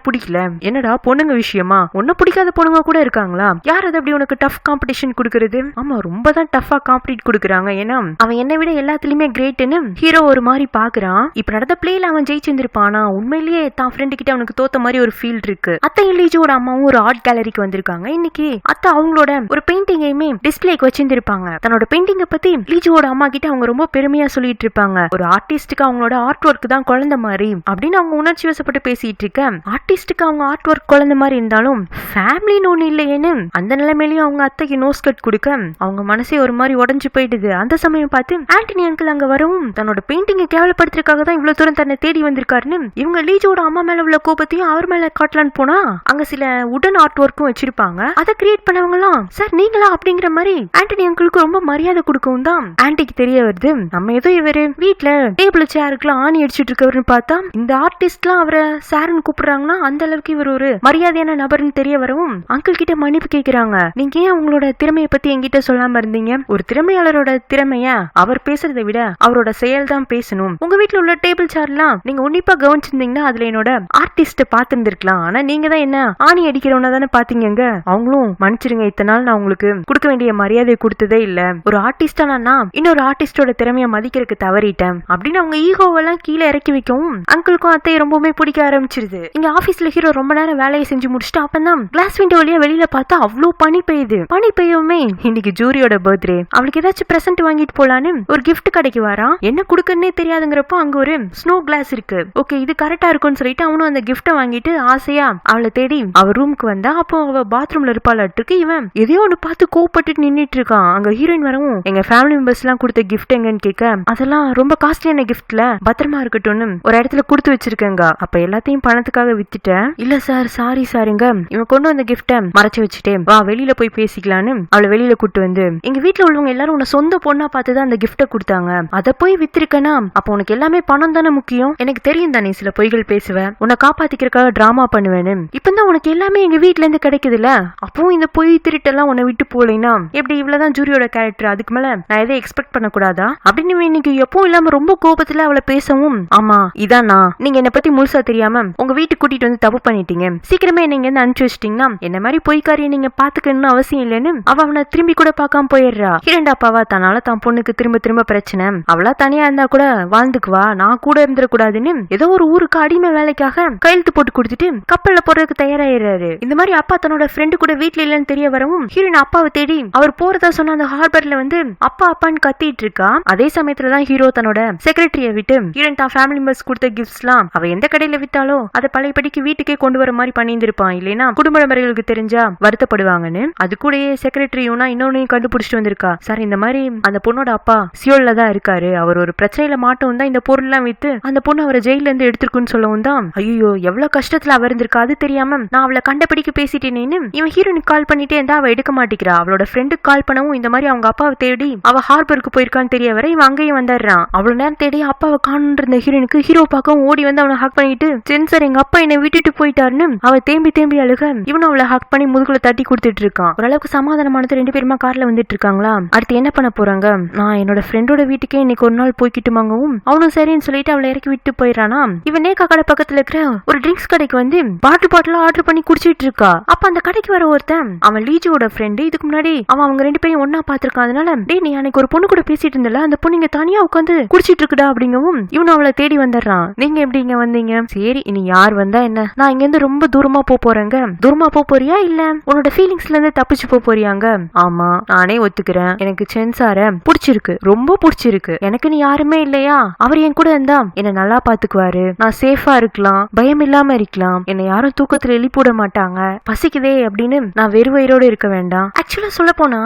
பிடிக்கல. என்னடா பொண்ணுங்க விஷயமா? ஒன்ன பிடிக்காத பொண்ணுங்க கூட இருக்காங்களா? யார் அது அப்படி உனக்கு டஃப் காம்படிஷன் கொடுக்கறது? ஆமா, ரொம்ப தான் டஃபா காம்படிட் கொடுக்குறாங்க, ஏன்னா அவன் என்னை விட எல்லாத்துலயுமே கிரேட்னு ஹீரோ ஒரு மாதிரி பாக்குறான். இப்ப நடந்த பிளேல அவன் ஜெயிச்சிருந்திருப்பானா, உண்மையிலேயே தான் ஃப்ரெண்டு கிட்ட அவனுக்கு தோத்த மாதிரி ஒரு ஃபீல் இருக்கு. அத்தை லீஜோட அம்மாவும் ஒரு ஆர்ட் கேலரிக்கு வந்திருக்காங்க. இன்னைக்கு அத்தை அவங்களோட ஒரு பெயிண்டிங்கையுமே டிஸ்பிளேக்கு வச்சிருந்திருப்பாங்க. தன்னோட பெயிண்டிங்க பத்தி லீஜோட அம்மா கிட்ட அவங்க ரொம்ப பெருமையா சொல்லிட்டு இருப்பாங்க. ஒரு ஆர்டிஸ்டுக்கு அவங்களோட ஆர்ட் ஒர்க் தான் குழந்தை மாதிரி அப்படின்னு அவங்க உணர்ச்சி வசப்பட்டு பேசிட்டு இருக்க, ஆர்டிஸ்டுக்கு அவங்க ஆர்ட் ஒர்க் குழந்தை மாதிரி இருந்தாலும் ஃபேமிலின்னு ஒண்ணு இல்லையேன்னு அந்த நிலைமையிலயும் அவங்க அத்தைக்கு நோஸ் கட் கொடுக்க அவங்க மனசே ஒரு மாதிரி உடஞ்சு போயிடுது. அந்த சமயம் பார்த்து ஆண்டனி அங்கிள் அங்க வரவும் தன்னோட பெயிண்டிங்கை கேவலப்படுத்துறதுக்காக தான் இவ்வளவு தூரம் தன்னை தேடி வந்திருக்காருன்னு இவங்க லீஜோட அம்மா மேல உள்ள கோபத்தையும் அவர் மேல காட்டலான்னு போனா அங்க சில உடன் ஆர்ட் ஒர்க்கும் வச்சிருப்பாங்க. அதை கிரியேட் பண்ணவங்க எல்லாம் சார் நீங்களா அப்படிங்கிற மாதிரி ஆண்டனி அங்கிளுக்கு ரொம்ப மரியாதை கொடுக்கவும் தான் ஆன்டிக்கு தெரிய வருது, நம்ம ஏதோ இவரு வீட்டுல டேபிள் சேருக்குலாம் ஆணி அடிச்சுட்டு இருக்கவருன்னு பார்த்தா இந்த ஆர்டிஸ்ட்லாம் அவரை சார்னு கூப்பிடுறாங்கன்னா அந்த அளவுக்கு இவர் ஒரு மரியாதையான நபர்னு தெரிய வரவும் அங்கிள் கிட்ட மன்னிப்பு கேட்கிறாங்க. நீங்க ஏன் அவங்களோட திறமையை பத்தி என்கிட்ட சொல்லாம இருந்தீங்க? ஒரு திறமையாளரோட திறமைய அவர் பேசுறதை விட அவரோட செயல் தான் பேசணும். உங்க வீட்டுல உள்ள டேபிள் சேர்லாம் நீங்க உன்னிப்பா கவனிச்சிருந்தீங்கன்னா அதுல என்னோட ஆர்டிஸ்ட பாத்துருந்துருக்கலாம், ஆனா நீங்க தான் என்ன ஆணி அடிக்கிறவன தானே பாத்தீங்க. அவங்களும் மன்னிச்சிருங்க, இத்தனை நாள் நான் உங்களுக்கு கொடுக்க வேண்டிய மரியாதையை கொடுத்ததே இல்ல, ஒரு ஆர்டிஸ்டா நான் இன்னொரு ஆர்டிஸ்டோட திறமையை மதிக்கிறதுக்கு தவறிட்டேன் அப்படின்னு அவங்க ஈகோவெல்லாம் கீழே இறக்கி வைக்கவும் அங்கிளுக்கும் அத்தையை ரொம்பவுமே பிடிக்க ஆரம்பிச்சிருது. இங்க ஆபீஸ்ல ஹீரோ ரொம்ப நேரம் வேலையை செஞ்சு முடிச்சுட்டு அப்பதான் கிளாஸ் விண்டோ வழியா வெளியில பார்த்தா அவ்வளவு பனி பெய்யுது. பனி பெய்யவுமே இன்னைக்கு ஜூரியோட பர்த்டே, அவளுக்கு ஏதாச்சும் பிரசன்ட் வாங்கிட்டு போலான்னு ஒரு கிஃப்ட் கடைக்கு வரான். என்ன கொடுக்கறனே தெரியாதுங்கிறப்போ அங்க ஒரு ஸ்னோ கிளாஸ் இருக்கு. ஓகே, இது கரெக்டா இருக்கும்னு சொல்லிட்டு அவனும் அந்த கிஃப்ட வாங்கிட்டு ஆசையா அவளை தேடி அவர் ரூமுக்கு வந்தா அப்போ அவ பாத்ரூம்ல இருப்பாளாட்டு இவன் எதையோ ஒண்ணு பார்த்து கோவப்பட்டு நின்னுட்டு இருக்கான். அங்க ஹீரோயின் வரவும் எங்க ஃபேமிலி மெம்பர்ஸ் எல்லாம் கொடுத்த கிஃப்ட் எங்கன்னு கேட்க அதெல்லாம் ரொம்ப காஸ்ட்லியான கிஃப்ட்ல பத்திரமா இருக்கட்டும்னு ஒரு இடத்துல கொடுத்து வச்சிருக்கேங்க, அப்ப எல்லாத்தையும் பணத்துக்காக வித்துட்டேன். இல்ல சார், சாரி சாருங்க, இவன் கொண்டு வந்த கிஃப்ட மறைச்சு வச்சுட்டே வா வெளியில போய் பேசிக்கலான்னு அவளை வெளியில கூட்டு வந்து எங்க வீட்டுல உள்ளவங்க எல்லாரும் உன்னை சொந்த பொண்ணா பார்த்துதான் அந்த கிஃப்ட கொடுத்தாங்க, அத போய் வித்திருக்கனா அப்ப உனக்கு எல்லாமே பணம் தானே முக்கியம், எனக்கு தெரியும் தானே சில பொய்கள் பேசுவேன், உன்னை காப்பாத்திக்கிறதுக்காக டிராமா பண்ணுவேன்னு, இப்பதான் உனக்கு எல்லாமே எங்க வீட்டுல இருந்து கிடைக்குதுல்ல, அப்பவும் இந்த பொய் திருட்டெல்லாம் உன்னை விட்டு போலைனா எப்படி? இவ்வளவுதான் ஜூரியோட கேரக்டர், அதுக்கு மேல நான் எதை எக்ஸ்பெக்ட் பண்ண கூடாதா அப்படின்னு இன்னைக்கு எப்பவும் இல்லாம ரொம்ப கோபத்துல அவளை பேசவும் ஆமா இதான் நான், நீங்க என்ன பத்தி முழுசா தெரியாம உங்க வீட்டுக்கு கூட்டிட்டு வந்து தப்பு பண்ணிட்டீங்க, சீக்கிரமே நீங்க என்ன அனுப்பிச்சு வச்சிட்டீங்கன்னா என்ன மாதிரி பொய்க்காரியை நீங்க பாத்துக்கணும்னு அவசியம் இல்லைன்னு அவனை திரும்பி கூட பார்க்காம போயிடுறா. இரண்டா அப்பாவா தன்னால தான் பொண்ணுக்கு திரும்ப திரும்ப பிரச்சனை, அவளா தனியா இருந்தா கூட வாழ்ந்துக்குவா, நான் கூட இருந்துடக்கூடாதுன்னு ஏதோ ஒரு ஊருக்கு அடிமை வேலைக்காக கையெழுத்து போட்டு கொடுத்துட்டு கப்பல்ல போறதுக்கு தயாராயிடுறாரு. இந்த மாதிரி அப்பா தன்னோட ஃப்ரெண்டு கூட வீட்டுல இல்லன்னு தெரிய வரவும் ஹீரோயின் அப்பாவை தேடி அவர் அவர் போறதா சொன்ன அந்த ஹார்பர்ல வந்து அப்பா அப்பான்னு கத்திட்டு இருக்கா. அதே சமயத்துலதான் ஹீரோ தன்னோட செக்ரட்டரிய விட்டு ஹீரோயின் தான் ஃபேமிலி மெம்பர்ஸ் கொடுத்த கிஃப்ட்ஸ்லாம் அவ எந்த கடையில வித்தாலோ அதை பழையபடிக்கு வீட்டுக்கே கொண்டு வர மாதிரி பண்ணியிருந்திருப்பான். இல்லைன்னா குடும்ப நபர்களுக்கு தெரிஞ்சா வருத்தப்படுவாங்கன்னு. அது கூடயே செக்ரட்டரியும் இன்னொன்னையும் கண்டுபிடிச்சிட்டு வந்திருக்கா. சார் இந்த மாதிரி அந்த பொண்ணோட அப்பா சியோல்ல தான் இருக்காரு, அவர் ஒரு பிரச்சனையில மாட்டவும் தான் இந்த பொருள் எல்லாம் வித்து அந்த பொண்ணு அவரை ஜெயில இருந்து எடுத்துருக்குன்னு சொல்லவும் தான் ஐயோ எவ்வளவு கஷ்டத்துல அவ இருந்திருக்கா. அது தெரியாம நான் அவளை கண்டபடிக்கு பேசிட்டேன்னு இவன் ஹீரோனுக்கு கால் பண்ணிட்டே இருந்தா அவ எடுக்க மாட்டேங்கிறா. அவளோட ஃப்ரெண்டுக்கு கால் பண்ணவும் இந்த மாதிரி அவங்க அப்பாவை தேடி அவ ஹார்பருக்கு போயிருக்கான்னு தெரிய வர இவன் அங்கேயும் வந்துடுறான். அவ்வளவு நேரம் தேடி அப்பாவை காணுன்ற இந்த ஹீரோனுக்கு ஹீரோ பார்க்கவும் ஓடி வந்து அவனை ஹக் பண்ணிட்டு சென்சர் எங்க அப்பா என்னை விட்டுட்டு போயிட்டாருன்னு அவ தேம்பி அழுக இவனும் அவளை ஹக் பண்ணி முதுகுல தட்டி கொடுத்துட்டு இருக்கான். ஓரளவுக்கு சமாதானமானது ரெண்டு பேருமா கார்ல வந்துட்டு இருக்காங்களா. அடுத்து என்ன பண்ண போறாங்க, நான் என்னோட ஃப்ரெண்டோட வீட்டுக்கே இன்னைக்கு ஒரு நாள் போய்கிட்டுமாங்கவும் அவனும் சரின்னு சொல்லிட்டு அவளை இறக்கி விட்டு போயிடறானா. இவன் நேக்கா கடை பக்கத்துல இருக்கிற ஒரு ட்ரிங்க்ஸ் கடைக்கு வந்து பாட்டில் ஆர்டர் பண்ணி குடிச்சிட்டு இருக்கா. அப்ப அந்த கடைக்கு வர ஒருத்தன் அவன் லீஜியோட ஃப்ரெண்டு. இதுக்கு முன்னாடி அவங்க ரெண்டு பேரும் ஒன்னா பாத்துருக்கான். அதனால டேய் நீ அன்னைக்கு ஒரு பொண்ணு கூட பேசிட்டு இருந்தல, அந்த பொண்ணு இங்க தனியா உட்காந்து குடிச்சிட்டு இருக்குடா அப்படிங்கவும் இவனும் அவளை தேடி வந்துடுறான். நீங்க எப்படி இங்க வந்தீங்க, சரி இனி யார் வந்தா என்ன, நான் இங்க இருந்து ரொம்ப தூரமா போறேங்க. தூரமா போறியா இல்ல உன்னோட ஃபீலிங்ஸ்ல இருந்து தப்பிச்சு போறியாங்க. ஆமா நானே ஒத்துக்கிறேன், எனக்கு சென்சார பிடிச்சிருக்கு, ரொம்ப பிடிச்சிருக்கு. எனக்கு நீ யாருமே இல்லையா, அவர் என் கூட இருந்தா என்ன நல்லா பாத்துக்குவாரு, நான் சேஃபா இருக்கலாம், பயம் இல்லாம இருக்கலாம், என்னை யாரும் தூக்கத்துல எழுப்பிட மாட்டாங்க, பசிக்குதே அப்படின்னு நான் வெறும் வயிறோட இருக்க வேண்டாம். ஆக்சுவலா சொல்ல போனா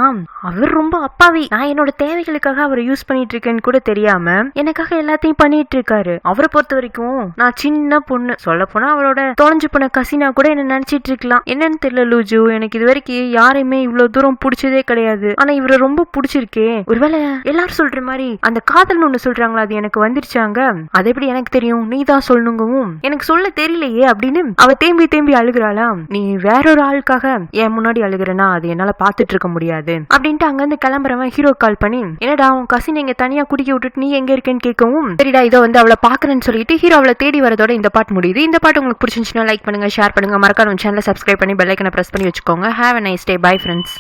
அவர் ரொம்ப அப்பாவி, நான் என்னோட தேவைகளுக்காக அவரை யூஸ் பண்ணிட்டு இருக்கேன்னு கூட தெரியாம எனக்காக எல்லாத்தையும் பண்ணிட்டு இருக்காரு. அவரை பொறுத்த வரைக்கும் நான் சின்ன பொண்ணு, சொல்ல போனா அவரோட தொலைஞ்சு போன கசினா கூட என்ன நினைச்சிட்டு இருக்கலாம். என்னன்னு தெரியல லூஜு, எனக்கு இது வரைக்கும் யாரையுமே இவ்வளவு தூரம் பிடிச்சதே கிடையாது. ஆனா இவரை ரொம்ப பிடிச்சிருக்கே. ஒருவேளை எல்லாரும் சொல்ற மாதிரி அந்த காதல்னு ஒண்ணு சொல்றாங்களா, அது எனக்கு வந்துருச்சாங்க, அது எப்படி எனக்கு தெரியும், நீ தான் சொல்லணுங்கவும் எனக்கு சொல்ல தெரியலையே அப்படின்னு அவ தேம்பி அழுகுறாளாம். நீ வேறொரு ஆளுக்காக என் முன்னாடி அழுகுறனா அது என்னால பாத்துட்டு இருக்க முடியாது அப்படின்ட்டு அங்க இருந்து கிளம்புறவன் ஹீரோ கால் பண்ணி என்னடா உன் கசின் எங்க தனியா குடிக்க விட்டுட்டு நீ எங்க இருக்கேன்னு கேட்கவும் சரிடா இதோ வந்து அவளை பாக்குறேன்னு சொல்லிட்டு ஹீரோ அவளை தேடி வரதோட இந்த பாட்டு முடியுது. இந்த பாட்டு உங்களுக்கு பிடிச்சிருந்துச்சுன்னா லைக் பண்ணுங்க, ஷேர் பண்ணுங்க, மறக்காம சேனலை சப்ஸ்கிரைப் பண்ணி பெல் ஐக்கனை பிரஸ் பண்ணி வச்சுக்கோங்க. Have a nice day. Bye friends.